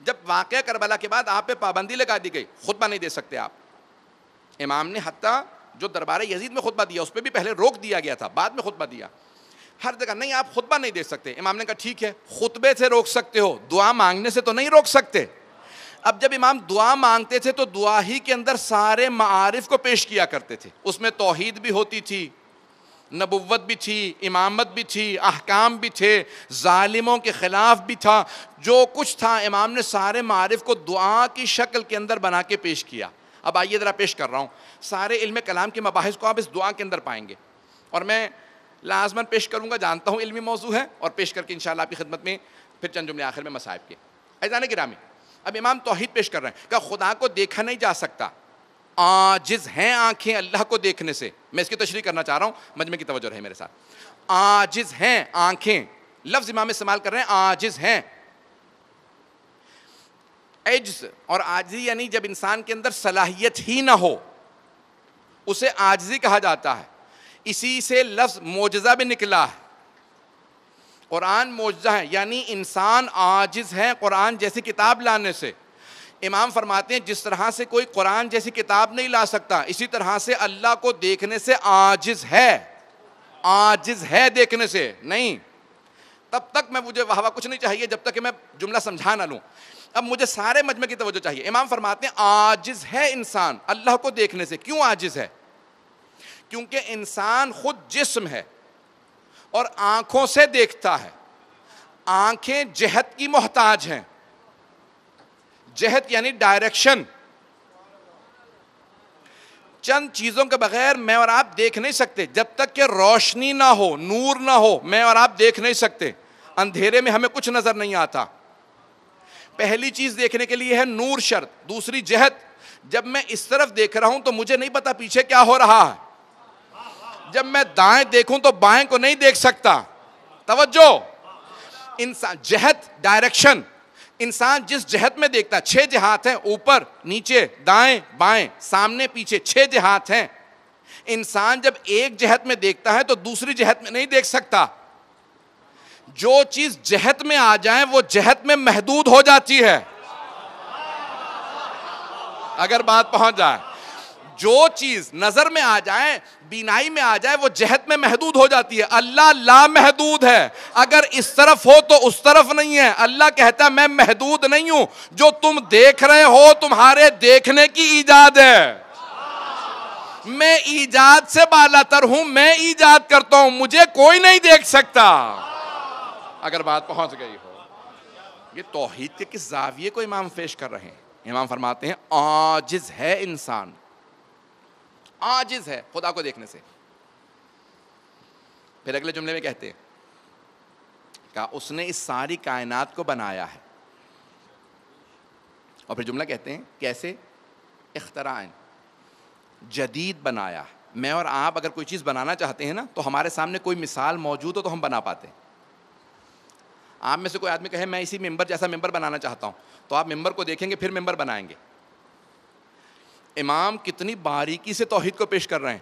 جب واقعہ کربلا کے بعد آپ پہ پابندی لگا دی گئی, خطبہ نہیں دے سکتے آپ. امام نے حتیٰ جو دربار یزید میں خطبہ دیا اس پہ بھی پہلے روک دیا گیا تھا, بعد میں خطبہ دیا. ہر جگہ نہیں آپ خطبہ نہیں دے سکتے. امام نے کہا ٹھیک ہے خطبے سے روک سکتے ہو, دعا مانگنے سے تو نہیں روک سکتے. اب جب امام دعا مانگتے تھے تو دعا ہی کے اندر سارے معارف کو پیش کیا کرتے تھے. اس میں توحید بھی ہوتی تھی, نبوت بھی تھی, امامت بھی تھی, احکام بھی تھے, ظالموں کے خلاف بھی تھا, جو کچھ تھا امام نے سارے معارف کو دعا کی شکل کے اندر بنا کے پیش کیا. اب آئیے ذرا پیش کر رہا ہوں، سارے علم کلام کے مباحث کو آپ اس دعا کے اندر پائیں گے، اور میں لازماً پیش کروں گا، جانتا ہوں علمی موضوع ہے، اور پیش کر کے انشاءاللہ آپ کی خدمت میں پھر چند جملے آخر میں مصائب کے۔ عزیزان گرامی، اب امام توحید پیش کر رہے ہیں کہ خدا کو دیکھا نہیں جا سکتا، عاجز ہیں آنکھیں اللہ کو دیکھنے سے۔ میں اس کی تشریح کرنا چاہ رہا ہوں، مجمع کی توجہ رہے میرے ساتھ۔ عاجز ہیں آنکھیں، لفظ امام استعمال کر رہے ہیں عاجز ہیں۔ عجز اور عاجزی یعنی جب انسان کے اندر صلاحیت ہی نہ ہو اسے عاجزی کہا جاتا ہے، اسی سے لفظ معجزہ بھی نکلا ہے۔ قرآن معجزہ ہے، یعنی انسان عاجز ہے قرآن جیسی کتاب لانے سے۔ امام فرماتے ہیں جس طرح سے کوئی قرآن جیسی کتاب نہیں لا سکتا، اسی طرح سے اللہ کو دیکھنے سے عاجز ہے، عاجز ہے دیکھنے سے نہیں۔ تب تک مجھے واہ کچھ نہیں چاہیے جب تک کہ میں جملہ سمجھا نہ لوں۔ اب مجھے سارے مجمع کی توجہ چاہیے۔ امام فرماتے ہیں عاجز ہے انسان اللہ کو دیکھنے سے۔ کیوں عاجز ہے؟ کیونکہ انسان خود جسم ہے اور آنکھوں سے دیکھتا ہے، آنکھیں جہت کی محتاج ہیں۔ جہت یعنی ڈائریکشن۔ چند چیزوں کے بغیر میں اور آپ دیکھ نہیں سکتے، جب تک کہ روشنی نہ ہو، نور نہ ہو، میں اور آپ دیکھ نہیں سکتے۔ اندھیرے میں ہمیں کچھ نظر نہیں آتا۔ پہلی چیز دیکھنے کے لیے ہے نور شرط، دوسری جہت۔ جب میں اس طرف دیکھ رہا ہوں تو مجھے نہیں پتا پیچھے کیا ہو رہا ہے، جب میں دائیں دیکھوں تو بائیں کو نہیں دیکھ سکتا۔ توجہ، انسان جہت، ڈائریکشن، انسان جس جہت میں دیکھتا ہے، 6 جہات ہیں، اوپر نیچے دائیں بائیں سامنے پیچھے، 6 جہات ہیں۔ انسان جب ایک جہت میں دیکھتا ہے تو دوسری جہت میں نہیں دیکھ سکتا۔ جو چیز جہت میں آ جائے وہ جہت میں محدود ہو جاتی ہے۔ اگر بات پہنچ جائے، جو چیز نظر میں آ جائے، بینائی میں آ جائے، وہ جہت میں محدود ہو جاتی ہے۔ اللہ لا محدود ہے، اگر اس طرف ہو تو اس طرف نہیں ہے۔ اللہ کہتا ہے میں محدود نہیں ہوں، جو تم دیکھ رہے ہو تمہارے دیکھنے کی ایجاد ہے۔ میں ایجاد سے بالا تر ہوں، میں ایجاد کرتا ہوں، مجھے کوئی نہیں دیکھ سکتا۔ اگر بات پہنچ گئی ہو، یہ توحید کے کس زاویے کو امام پیش کر رہے ہیں؟ امام فرماتے ہیں عاجز ہے انسان، عاجز ہے خدا کو دیکھنے سے۔ پھر اگلے جملے میں کہتے ہیں کہ اس نے اس ساری کائنات کو بنایا ہے، اور پھر جملہ کہتے ہیں کیسے؟ اختراعً، جدید بنایا۔ میں اور آپ اگر کوئی چیز بنانا چاہتے ہیں نا تو ہمارے سامنے کوئی مثال موجود ہو تو ہم بنا پاتے ہیں۔ آپ میں سے کوئی آدمی کہے میں اسی ممبر جیسا ممبر بنانا چاہتا ہوں، تو آپ ممبر کو دیکھیں گے پھر ممبر بنائیں گے۔ امام کتنی باریکی سے توحید کو پیش کر رہے ہیں،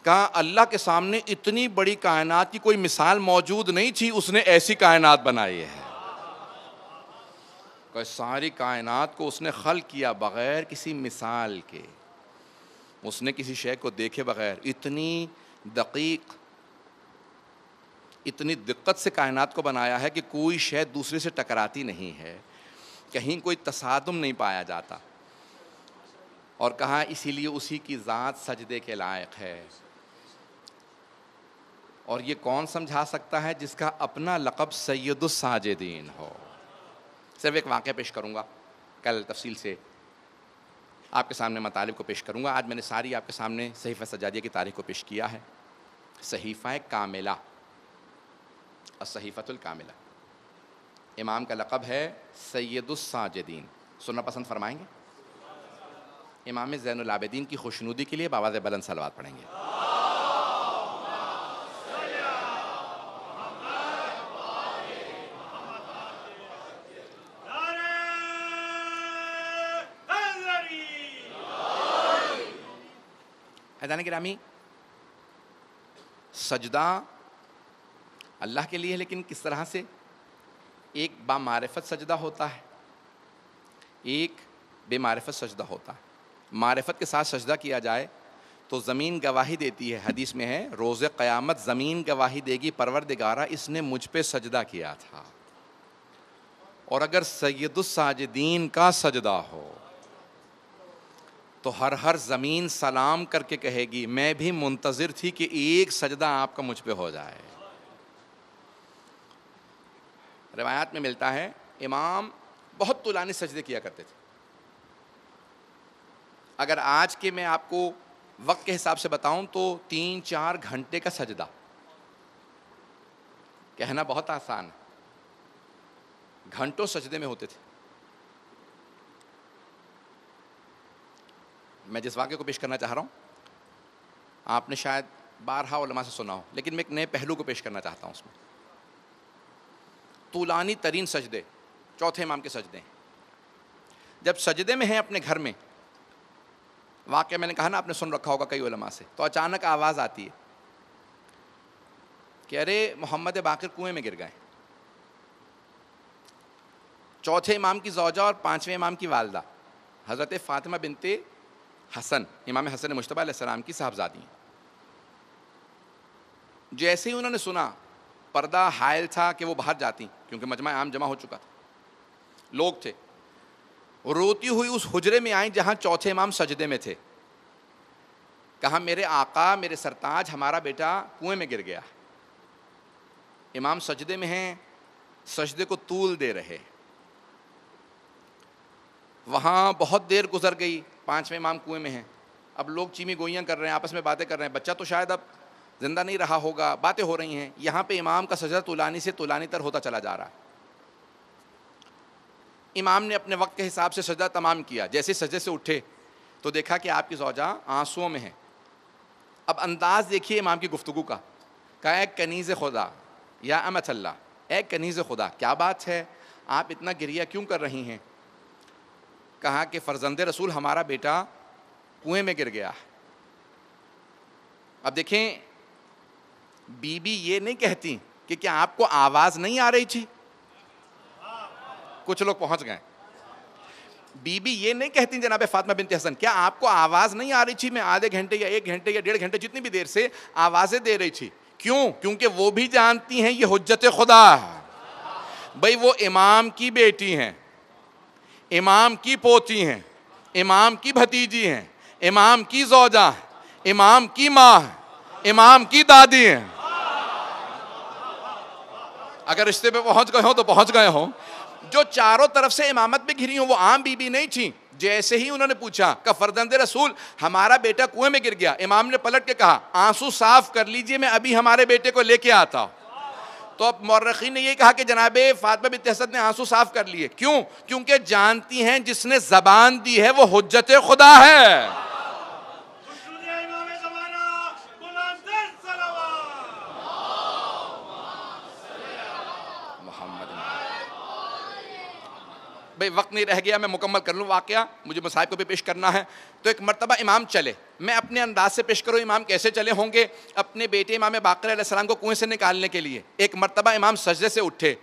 کہا اللہ کے سامنے اتنی بڑی کائنات کی کوئی مثال موجود نہیں تھی، اس نے ایسی کائنات بنائی ہے کہ ساری کائنات کو اس نے خلق کیا بغیر کسی مثال کے، اس نے کسی شے کو دیکھے بغیر۔ اتنی دقیق، اتنی دقت سے کائنات کو بنایا ہے کہ کوئی شے دوسرے سے ٹکراتی نہیں ہے، کہیں کوئی تصادم نہیں پایا جاتا۔ اور کہا اسی لیے اسی کی ذات سجدے کے لائق ہے۔ اور یہ کون سمجھا سکتا ہے؟ جس کا اپنا لقب سید الساجدین ہو۔ صرف ایک واقعہ پیش کروں گا، کل تفصیل سے آپ کے سامنے مطالب کو پیش کروں گا۔ آج میں نے ساری آپ کے سامنے صحیفہ سجادیہ کی تاریخ کو پیش کیا ہے۔ صحیفہ کاملہ، الصحیفۃ الکاملہ، امام کا لقب ہے سید الساجدین۔ سننا پسند فرمائیں گے؟ امام زین العابدین کی خوشنودی کے لیے بآواز بلند صلوات پڑھیں گے۔ حضرات گرامی، سجدہ اللہ کے لیے، لیکن کس طرح سے؟ ایک با معرفت سجدہ ہوتا ہے، ایک بے معرفت سجدہ ہوتا ہے۔ معرفت کے ساتھ سجدہ کیا جائے تو زمین گواہی دیتی ہے، حدیث میں ہے روز قیامت زمین گواہی دے گی پروردگارہ اس نے مجھ پہ سجدہ کیا تھا۔ اور اگر سید الساجدین کا سجدہ ہو تو ہر زمین سلام کر کے کہے گی میں بھی منتظر تھی کہ ایک سجدہ آپ کا مجھ پہ ہو جائے۔ روایات میں ملتا ہے امام بہت طولانی سجدے کیا کرتے تھے، اگر آج کے میں آپ کو وقت کے حساب سے بتاؤں تو 3-4 گھنٹے کا سجدہ، کہنا بہت آسان ہے، گھنٹوں سجدے میں ہوتے تھے. میں جس واقعے کو پیش کرنا چاہ رہا ہوں آپ نے شاید بارہا علماء سے سنا ہو، لیکن میں ایک نئے پہلو کو پیش کرنا چاہتا ہوں. اس میں طولانی ترین سجدے چوتھے امام کے سجدے ہیں. جب سجدے میں ہیں اپنے گھر میں، واقعہ میں نے کہا نا آپ نے سن رکھا ہوگا کئی علماء سے، تو اچانک آواز آتی ہے کہ ارے محمد باقر کنویں میں گر گئے. چوتھے امام کی زوجہ اور 5ویں امام کی والدہ حضرت فاطمہ بنت حسن، امام حسن مجتبیٰ علیہ السلام کی صاحبزادی ہیں. جیسے ہی انہوں نے سنا، پردہ حائل تھا کہ وہ باہر جاتی کیونکہ مجمع عام جمع ہو چکا تھا، لوگ تھے، روتی ہوئی اس حجرے میں آئیں جہاں چوتھے امام سجدے میں تھے. کہا میرے آقا، میرے سرتاج، ہمارا بیٹا کنویں میں گر گیا. امام سجدے میں ہیں، سجدے کو طول دے رہے. وہاں بہت دیر گزر گئی، 5ویں امام کنویں میں ہیں. اب لوگ چیمی گوئیاں کر رہے ہیں، آپس میں باتیں کر رہے ہیں. بچہ تو شاید اب زندہ نہیں رہا ہوگا، باتیں ہو رہی ہیں. یہاں پہ امام کا سجدہ طولانی سے طولانی تر ہوتا چلا جا رہا ہے. امام نے اپنے وقت کے حساب سے سجدہ تمام کیا. جیسے سجدے سے اٹھے تو دیکھا کہ آپ کی زوجہ آنسوؤں میں ہے. اب انداز دیکھیے امام کی گفتگو کا. کہا اے کنیز خدا یا امت اللہ، اے کنیز خدا، کیا بات ہے، آپ اتنا گریہ کیوں کر رہی ہیں؟ کہا کہ فرزند رسول ہمارا بیٹا کنویں میں گر گیا. اب دیکھیں بی بی یہ نہیں کہتی کہ کیا آپ کو آواز نہیں آ رہی تھی. کچھ لوگ پہنچ گئے. بی بی یہ نہیں کہتی جناب فاطمہ بنت حسن کیا آپ کو آواز نہیں آ رہی تھی، میں آدھے گھنٹے یا 1 گھنٹے یا 1.5 گھنٹے جتنی بھی دیر سے آوازیں دے رہی تھی. کیوں؟ کیونکہ وہ بھی جانتی ہیں یہ حجت خدا ہے. بھئی وہ امام کی بیٹی ہیں، امام کی پوتی ہیں، امام کی بھتیجی ہیں، امام کی زوجہ، امام کی ماں، امام کی دادی ہیں. اگر رشتے پہ پہنچ گئے ہوں تو پہنچ گئے ہوں. جو چاروں طرف سے امامت میں گھری ہوں وہ عام بی بی نہیں تھیں. جیسے ہی انہوں نے پوچھا کہ فرزند رسول ہمارا بیٹا کنویں میں گر گیا، امام نے پلٹ کے کہا آنسو صاف کر لیجئے، میں ابھی ہمارے بیٹے کو لے کے آتا ہوں. تو اب مورخین نے یہ کہا کہ جناب فاطمہ بنت حسن نے آنسو صاف کر لیے. کیوں؟ کیونکہ جانتی ہیں جس نے زبان دی ہے وہ حجت خدا ہے. بھئی وقت نہیں رہ گیا، میں مکمل کر لوں واقعہ، مجھے مصاحب کو بھی پیش کرنا ہے. تو ایک مرتبہ امام چلے، میں اپنے انداز سے پیش کروں امام کیسے چلے ہوں گے اپنے بیٹے امام باقر علیہ السلام کو کنویں سے نکالنے کے لیے. ایک مرتبہ امام سجدے سے اٹھے.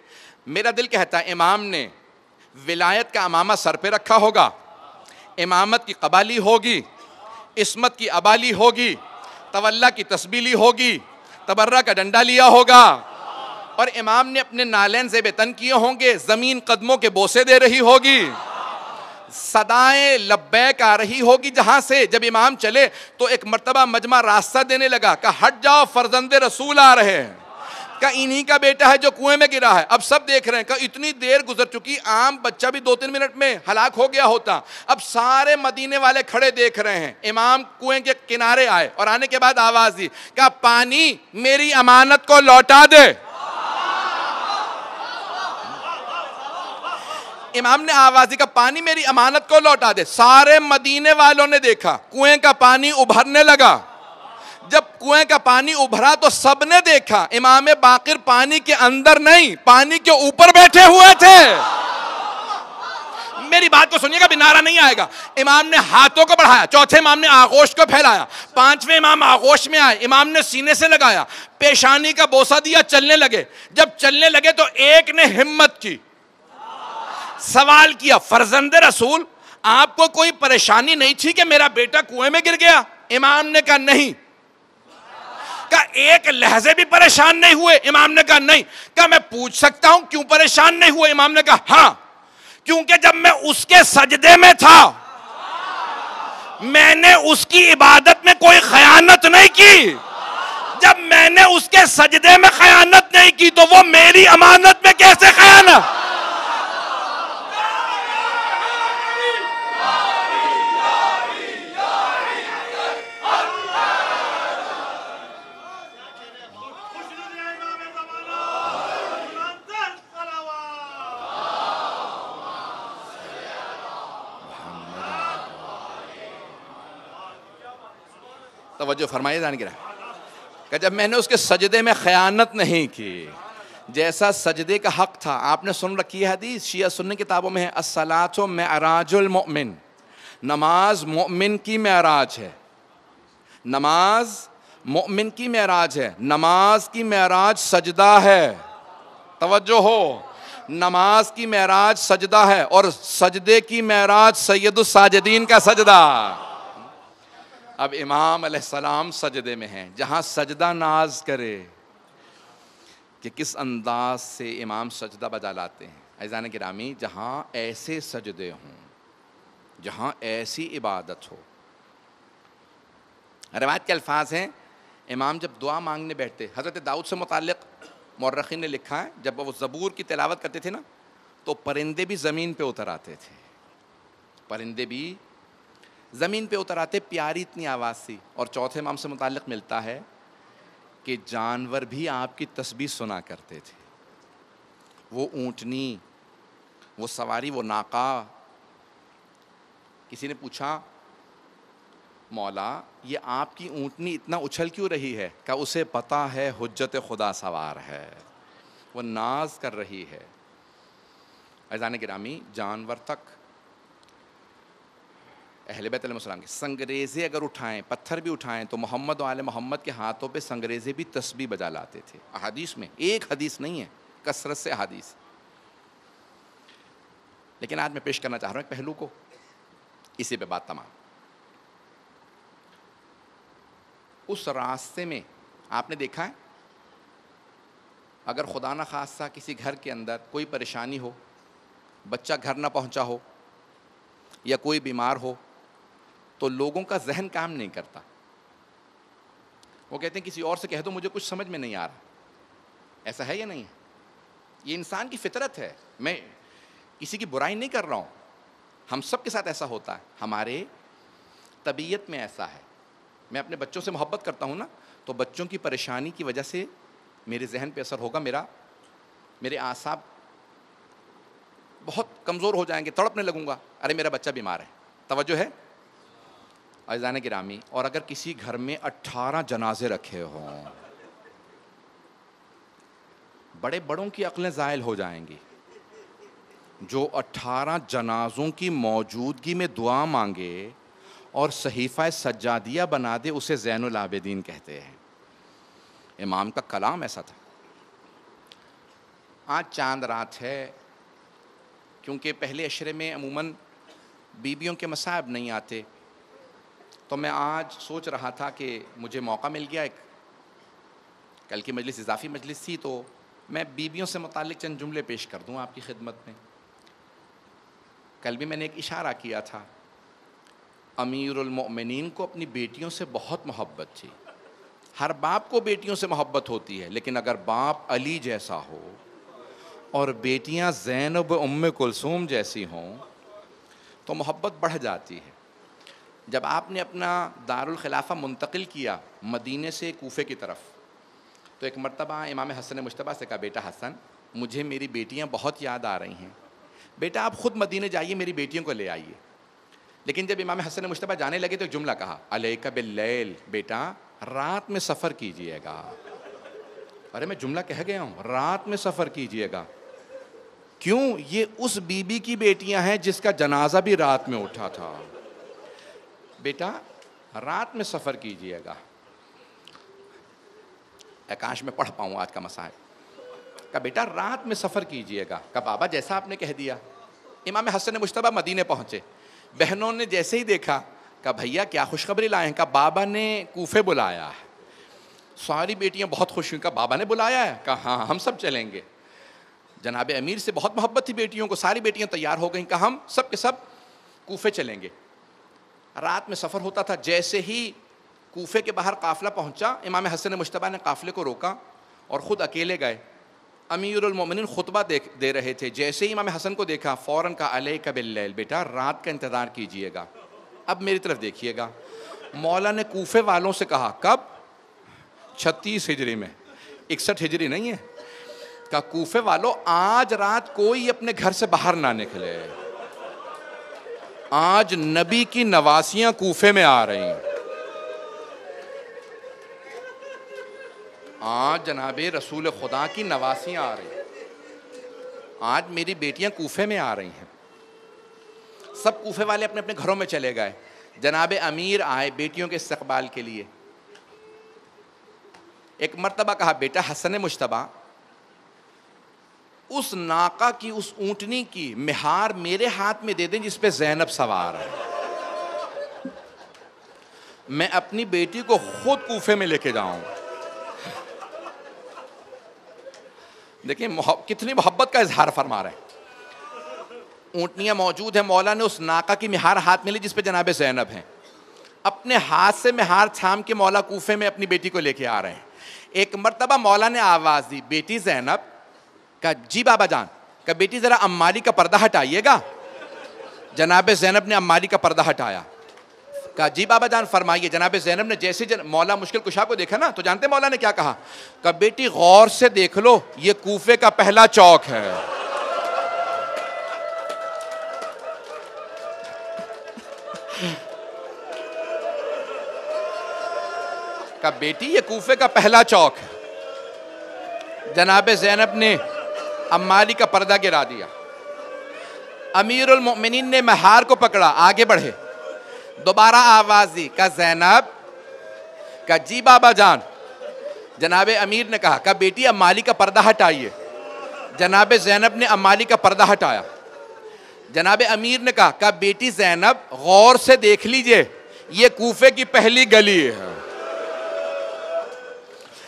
میرا دل کہتا ہے امام نے ولایت کا امامہ سر پہ رکھا ہوگا، امامت کی قبالی ہوگی، عصمت کی ابالی ہوگی، تولا کی تسبیح لی ہوگی، تبرہ کا ڈنڈا لیا ہوگا، اور امام نے اپنے نالین زیب تن کیے ہوں گے، زمین قدموں کے بوسے دے رہی ہوگی، صدائیں لبیک آ رہی ہوگی جہاں سے. جب امام چلے تو ایک مرتبہ مجمع راستہ دینے لگا کہ ہٹ جاؤ فرزند رسول آ رہے ہیں، کہ انہی کا بیٹا ہے جو کنویں میں گرا ہے. اب سب دیکھ رہے ہیں کہ اتنی دیر گزر چکی، عام بچہ بھی 2-3 منٹ میں ہلاک ہو گیا ہوتا. اب سارے مدینے والے کھڑے دیکھ رہے ہیں. امام کنویں کے کنارے آئے اور آنے کے بعد آواز دی کہ پانی میری امانت کو لوٹا دے. امام نے آواز دی کہ پانی میری امانت کو لوٹا دے. سارے مدینے والوں نے دیکھا کنویں کا پانی ابھرنے لگا. جب کنویں کا پانی ابھرا تو سب نے دیکھا امام باقر پانی کے اندر نہیں، پانی کے اوپر بیٹھے ہوئے تھے. میری بات کو سنیے گا، بھی نعرہ نہیں آئے گا. امام نے ہاتھوں کو بڑھایا، چوتھے امام نے آغوش کو پھیلایا، 5ویں امام آغوش میں آئے، امام نے سینے سے لگایا، پیشانی کا بوسہ دیا، چلنے لگے. جب چلنے لگے تو ایک نے ہمت کی، سوال کیا فرزند رسول آپ کو کوئی پریشانی نہیں تھی کہ میرا بیٹا کنویں میں گر گیا؟ امام نے کہا نہیں. کہا ایک لحظے بھی پریشان نہیں ہوئے؟ امام نے کہا نہیں. کہا میں پوچھ سکتا ہوں کیوں پریشان نہیں ہوئے؟ امام نے کہا ہاں، کیونکہ جب میں اس کے سجدے میں تھا میں نے اس کی عبادت میں کوئی خیانت نہیں کی. جب میں نے اس کے سجدے میں خیانت نہیں کی تو وہ میری امانت میں کیسے خیانت؟ توجہ فرمائیے جان گرا کہ جب میں نے اس کے سجدے میں خیانت نہیں کی جیسا سجدے کا حق تھا. آپ نے سن رکھی ہے حدیث, شیعہ سنی کتابوں میں ہے, الصلاۃ معراج المؤمن, نماز مومن کی معراج ہے. نماز مومن کی معراج ہے. نماز کی معراج سجدہ ہے. توجہ ہو, نماز کی معراج سجدہ ہے, اور سجدے کی معراج سید الساجدین کا سجدہ. اب امام علیہ السلام سجدے میں ہیں, جہاں سجدہ ناز کرے کہ کس انداز سے امام سجدہ بجا لاتے ہیں. عزیزان گرامی, جہاں ایسے سجدے ہوں, جہاں ایسی عبادت ہو. روایت کے الفاظ ہیں, امام جب دعا مانگنے بیٹھتے, حضرت داؤد سے متعلق مورخین نے لکھا ہے, جب وہ زبور کی تلاوت کرتے تھے نا, تو پرندے بھی زمین پہ اتر آتے تھے. پرندے بھی زمین پہ اتر آتے, پیاری اتنی آواز سی. اور چوتھے امام سے متعلق ملتا ہے کہ جانور بھی آپ کی تسبیح سنا کرتے تھے. وہ اونٹنی, وہ سواری, وہ ناقہ. کسی نے پوچھا, مولا یہ آپ کی اونٹنی اتنا اچھل کیوں رہی ہے؟ کہ اسے پتہ ہے حجت خدا سوار ہے, وہ ناز کر رہی ہے. عزیزان گرامی, جانور تک اہل بیت علیہ السلام کے سنگریزے اگر اٹھائیں, پتھر بھی اٹھائیں, تو محمد و آل محمد کے ہاتھوں پہ سنگریزے بھی تسبیح بجا لاتے تھے. احادیث میں, ایک حدیث نہیں ہے, کثرت سے احادیث. لیکن آج میں پیش کرنا چاہ رہا ہوں ایک پہلو کو, اسی پہ بات تمام. اس راستے میں آپ نے دیکھا ہے, اگر خدا نہ خواستہ کسی گھر کے اندر کوئی پریشانی ہو, بچہ گھر نہ پہنچا ہو یا کوئی بیمار ہو, تو لوگوں کا ذہن کام نہیں کرتا. وہ کہتے ہیں کسی اور سے کہہ دو, مجھے کچھ سمجھ میں نہیں آ رہا. ایسا ہے یا نہیں ہے؟ یہ انسان کی فطرت ہے. میں کسی کی برائی نہیں کر رہا ہوں, ہم سب کے ساتھ ایسا ہوتا ہے, ہمارے طبیعت میں ایسا ہے. میں اپنے بچوں سے محبت کرتا ہوں نا, تو بچوں کی پریشانی کی وجہ سے میرے ذہن پہ اثر ہوگا, میرے اعصاب بہت کمزور ہو جائیں گے, تڑپنے لگوں گا, ارے میرا بچہ بیمار ہے. توجہ ہے عزیزان گرامی؟ اور اگر کسی گھر میں 18 جنازے رکھے ہوں, بڑے بڑوں کی عقلیں زائل ہو جائیں گی. جو 18 جنازوں کی موجودگی میں دعا مانگے اور صحیفہ سجادیہ بنا دے, اسے زین العابدین کہتے ہیں. امام کا کلام ایسا تھا. آج چاند رات ہے, کیونکہ پہلے عشرے میں عموماً بیویوں کے مصائب نہیں آتے, تو میں آج سوچ رہا تھا کہ مجھے موقع مل گیا, ایک کل کی مجلس اضافی مجلس تھی, تو میں بیویوں سے متعلق چند جملے پیش کر دوں آپ کی خدمت میں. کل بھی میں نے ایک اشارہ کیا تھا, امیر المؤمنین کو اپنی بیٹیوں سے بہت محبت تھی. ہر باپ کو بیٹیوں سے محبت ہوتی ہے, لیکن اگر باپ علی جیسا ہو اور بیٹیاں زینب ام کلثوم جیسی ہوں تو محبت بڑھ جاتی ہے. جب آپ نے اپنا دارالخلافہ منتقل کیا مدینے سے کوفے کی طرف, تو ایک مرتبہ امام حسن مجتبیٰ سے کہا, بیٹا حسن, مجھے میری بیٹیاں بہت یاد آ رہی ہیں, بیٹا آپ خود مدینے جائیے, میری بیٹیوں کو لے آئیے. لیکن جب امام حسن مجتبیٰ جانے لگے تو ایک جملہ کہا, علیک باللیل, بیٹا رات میں سفر کیجئے گا. ارے میں جملہ کہہ گیا ہوں, رات میں سفر کیجئے گا. کیوں؟ یہ اس بی بی کی بیٹیاں ہیں جس کا جنازہ بھی رات میں اٹھا تھا. بیٹا رات میں سفر کیجئے گا. کاش میں پڑھ پاؤں آج کا مسائل. کہا بیٹا رات میں سفر کیجئے گا. کہا بابا جیسا آپ نے کہہ دیا. امام حسن مجتبیٰ مدینے پہنچے, بہنوں نے جیسے ہی دیکھا, کہا بھیا کیا خوشخبری لائے ہیں؟ کہا بابا نے کوفے بلایا ہے. ساری بیٹیاں بہت خوش ہوئیں. کہا بابا نے بلایا ہے؟ کہا ہاں ہم سب چلیں گے. جناب امیر سے بہت محبت تھی بیٹیوں کو, ساری بیٹیاں تیار ہو گئیں. کہا ہم سب کے سب کوفے چلیں گے. رات میں سفر ہوتا تھا. جیسے ہی کوفے کے باہر قافلہ پہنچا, امام حسن مجتبیٰ نے قافلے کو روکا اور خود اکیلے گئے. امیر المومنین خطبہ دے رہے تھے. جیسے ہی امام حسن کو دیکھا فوراً کہا, علیک باللیل, بیٹا رات کا انتظار کیجئے گا. اب میری طرف دیکھیے گا. مولا نے کوفے والوں سے کہا, کب؟ 36 ہجری میں, 61 ہجری نہیں ہے. کہا کوفے والوں, آج رات کوئی اپنے گھر سے باہر نہ نکلے. آج نبی کی نواسیاں کوفے میں آ رہی ہیں. آج جناب رسول خدا کی نواسیاں آ رہی ہیں، آج میری بیٹیاں کوفے میں آ رہی ہیں، سب کوفے والے اپنے اپنے گھروں میں چلے گئے، جناب امیر آئے بیٹیوں کے استقبال کے لیے۔ ایک مرتبہ کہا بیٹا حسن مجتبیٰ، اس ناقہ کی، اس اونٹنی کی مہار میرے ہاتھ میں دے دیں جس پہ زینب سوار ہے، میں اپنی بیٹی کو خود کوفے میں لے کے جاؤں۔ دیکھیں کتنی محبت کا اظہار فرما رہے ہیں۔ اونٹنیاں موجود ہیں، مولا نے اس ناقہ کی مہار ہاتھ میں لی جس پہ جناب زینب ہیں، اپنے ہاتھ سے مہار تھام کے مولا کوفے میں اپنی بیٹی کو لے کے آ رہے ہیں۔ ایک مرتبہ مولا نے آواز دی، بیٹی زینب، کہا جی بابا جان، کہا بیٹی ذرا امالی کا پردہ ہٹائیے گا۔ جناب زینب نے امالی کا پردہ ہٹایا، کہا جی بابا جان فرمائیے۔ جناب زینب نے جیسے مولا مشکل کشا کو دیکھا نا، تو جانتے مولا نے کیا کہا؟ کہا بیٹی غور سے دیکھ لو، یہ کوفے کا پہلا چوک ہے۔ کہا بیٹی یہ کوفے کا پہلا چوک ہے۔ جناب زینب نے امالی کا پردہ گرا دیا، امیر المؤمنین نے مہار کو پکڑا، آگے بڑھے، دوبارہ آواز دی، کہا زینب، کہا جی بابا جان۔ جناب امیر نے کہا بیٹی امالی کا پردہ ہٹائیے۔ جناب زینب نے امالی کا پردہ ہٹایا۔ جناب امیر نے کہا بیٹی زینب غور سے دیکھ لیجئے، یہ کوفے کی پہلی گلی ہے۔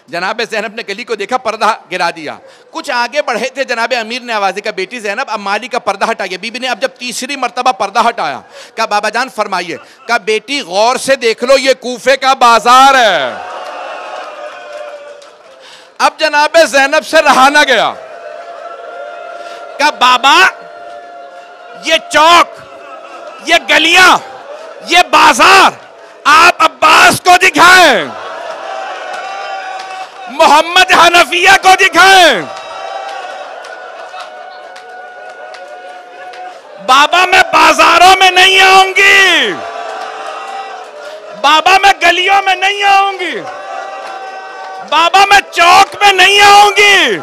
جناب زینب نے گلی کو دیکھا، پردہ گرا دیا، کچھ آگے بڑھے تھے، جناب امیر نے آواز دی، کہا بیٹی زینب امالی کا پردہ ہٹائیے۔ بی بی نے اب جب تیسری مرتبہ پردہ ہٹایا، کہا بابا جان فرمائیے، کہا بیٹی غور سے دیکھ لو، یہ کوفے کا بازار ہے۔ اب جناب زینب سے رہا نہ گیا، کہا بابا یہ چوک، یہ گلیاں، یہ بازار آپ عباس کو دکھائیں، محمد حنفیہ کو دکھائیں۔ بابا میں بازاروں میں نہیں آؤں گی، بابا میں گلیوں میں نہیں آؤں گی، بابا میں چوک میں نہیں آؤں گی۔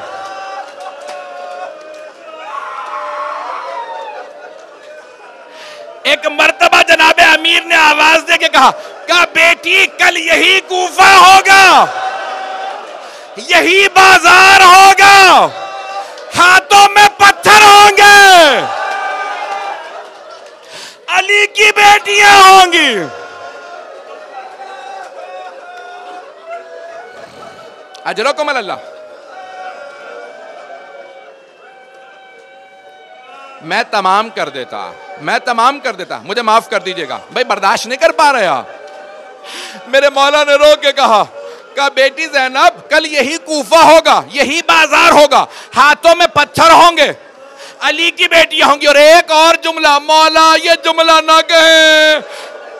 ایک مرتبہ جناب امیر نے آواز دے کے کہا بیٹی کل یہی کوفہ ہوگا، یہی بازار ہوگا، ہاتھوں میں پتھر ہوں گے، علی کی بیٹیاں ہوں گی۔ اجرکم اللہ۔ میں تمام کر دیتا، مجھے معاف کر دیجئے گا، بھائی برداشت نہیں کر پا رہے آپ۔ میرے مولا نے رو کے کہا بیٹی زینب کل یہی کوفہ ہوگا، یہی بازار ہوگا، ہاتھوں میں پتھر ہوں گے، علی کی بیٹیاں ہوں گی۔ اور ایک اور جملہ، مولا یہ جملہ نہ کہیں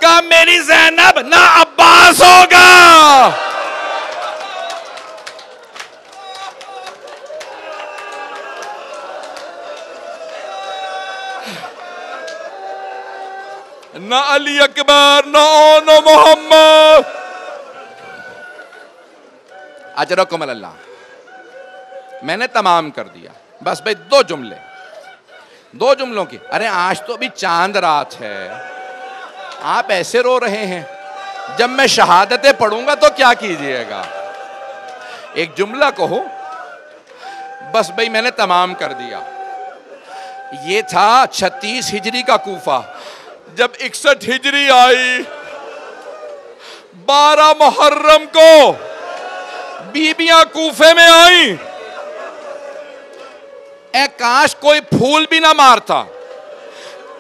کہ میری زینب نہ عباس ہوگا۔ نہ علی اکبر، نہ محمد۔ اجرکم اللہ۔ میں نے تمام کر دیا، بس بھئی دو جملوں کی۔ ارے آج تو ابھی چاند رات ہے، آپ ایسے رو رہے ہیں، جب میں شہادتیں پڑھوں گا تو کیا کیجئے گا؟ ایک جملہ کہو، بس بھئی میں نے تمام کر دیا۔ یہ تھا 36 ہجری کا کوفہ۔ جب 61 ہجری آئی، 12 محرم کو بیبیاں کوفے میں آئیں، اے کاش کوئی پھول بھی نہ مارتا،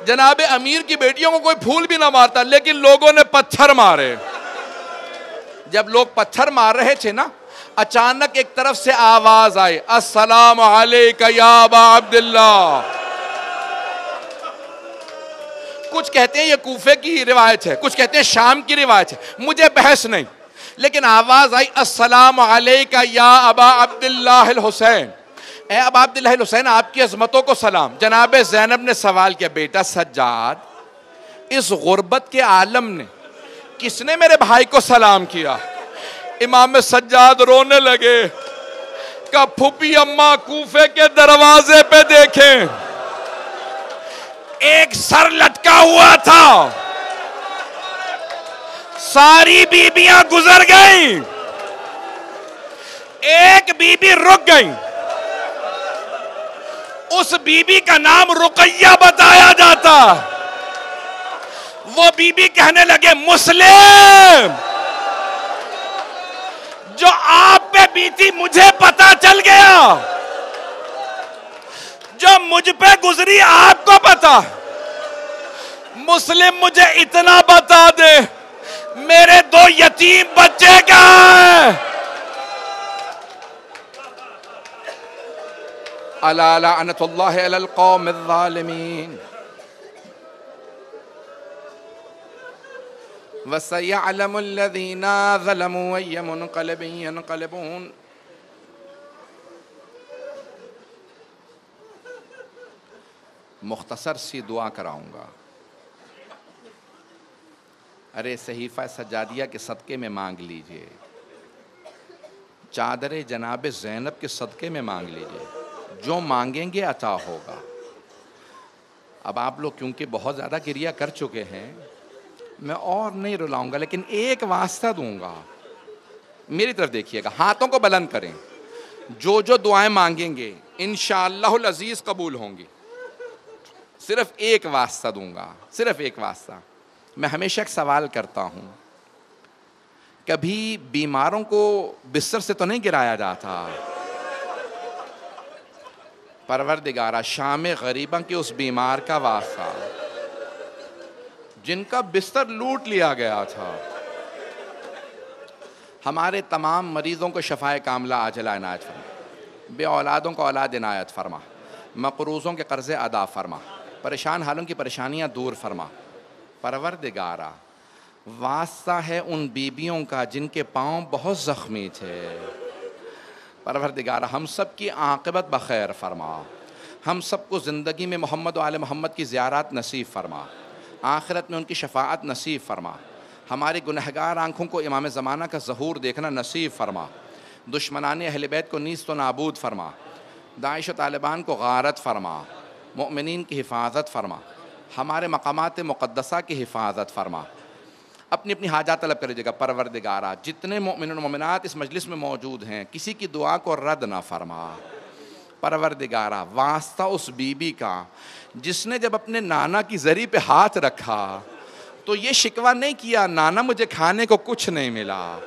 جناب امیر کی بیٹیوں کو کوئی پھول بھی نہ مارتا، لیکن لوگوں نے پتھر مارے۔ جب لوگ پتھر مار رہے تھے نا، اچانک ایک طرف سے آواز آئی، السلام علیکہ یا ابا عبداللہ۔ کچھ کہتے ہیں یہ کوفے کی روایت ہے، کچھ کہتے ہیں شام کی روایت ہے، مجھے بحث نہیں، لیکن آواز آئی، السلام علیکہ یا ابا عبداللہ الحسین۔ اے ابا عبداللہ الحسین، آپ کی عظمتوں کو سلام۔ جناب زینب نے سوال کیا، بیٹا سجاد، اس غربت کے عالم نے کس نے میرے بھائی کو سلام کیا؟ امام سجاد رونے لگے، کہا پھوپھی اماں کوفے کے دروازے پہ دیکھیں، ایک سر لٹکا ہوا تھا، ساری بیبیاں گزر گئیں، ایک بی بی رک گئی، اس بی بی کا نام رقیہ بتایا جاتا۔ وہ بی بی کہنے لگے مسلم، جو آپ پہ بیتی مجھے پتا چل گیا، جو مجھ پہ گزری آپ کو پتا، مسلم مجھے اتنا بتا دے میرے 2 یتیم بچے کہاں ہیں؟ الا لعنت اللہ علی القوم الظالمین وَسَيَعْلَمُ الَّذِينَ ظَلَمُوا أَيَّ مُنْقَلَبٍ يَنْقَلِبُونَ۔ مختصر سی دعا کراؤں گا، ارے صحیفہ سجادیہ کے صدقے میں مانگ لیجئے، چادر جناب زینب کے صدقے میں مانگ لیجئے، جو مانگیں گے عطا ہوگا۔ اب آپ لوگ کیونکہ بہت زیادہ گریہ کر چکے ہیں، میں اور نہیں رلاؤں گا، لیکن ایک واسطہ دوں گا، میری طرف دیکھیے گا، ہاتھوں کو بلند کریں، جو دعائیں مانگیں گے انشاءاللہ العزیز قبول ہوں گی۔ صرف ایک واسطہ دوں گا، صرف ایک واسطہ۔ میں ہمیشہ ایک سوال کرتا ہوں، کبھی بیماروں کو بستر سے تو نہیں گرایا جاتا؟ پروردگارہ شام غریباں کے اس بیمار کا واسطہ جن کا بستر لوٹ لیا گیا تھا، ہمارے تمام مریضوں کو شفائے کاملہ عاجلہ عنایت فرما، بے اولادوں کو اولاد عنایت فرما، مقروضوں کے قرض ادا فرما، پریشان حالوں کی پریشانیاں دور فرما۔ پروردگارہ واسطہ ہے ان بیبیوں کا جن کے پاؤں بہت زخمی تھے، پروردگارہ ہم سب کی عاقبت بخیر فرما، ہم سب کو زندگی میں محمد و آل محمد کی زیارات نصیب فرما، آخرت میں ان کی شفاعت نصیب فرما، ہماری گنہگار آنکھوں کو امام زمانہ کا ظہور دیکھنا نصیب فرما، دشمنان اہل بیت کو نیست و نابود فرما، داعش و طالبان کو غارت فرما، مؤمنین کی حفاظت فرما، ہمارے مقامات مقدسہ کی حفاظت فرما۔ اپنی اپنی حاجات طلب کر لیجیے گا۔ پروردگارہ جتنے مومنین و مومنات اس مجلس میں موجود ہیں، کسی کی دعا کو رد نہ فرما۔ پروردگارہ واسطہ اس بی بی کا جس نے جب اپنے نانا کی زری پہ ہاتھ رکھا تو یہ شکوہ نہیں کیا نانا مجھے کھانے کو کچھ نہیں ملا،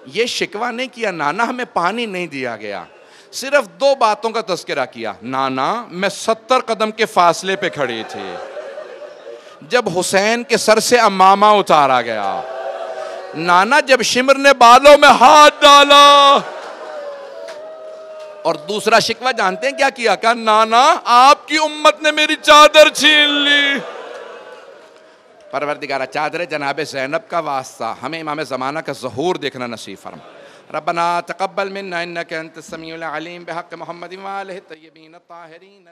یہ شکوہ نہیں کیا نانا ہمیں پانی نہیں دیا گیا، صرف 2 باتوں کا تذکرہ کیا، نانا میں 70 قدم کے فاصلے پہ کھڑی تھی جب حسین کے سر سے امامہ اتارا گیا، نانا جب شمر نے بالوں میں ہاتھ ڈالا، اور دوسرا شکوہ جانتے ہیں کیا کیا؟ کہا نانا آپ کی امت نے میری چادر چھین لی۔ پروردگارہ چادر جناب زینب کا واسطہ ہمیں امام زمانہ کا ظہور دیکھنا نصیب فرما۔ ربنا تقبل منا انک انت السمیع العلیم بحق محمد و آلہ الطیبین الطاہرین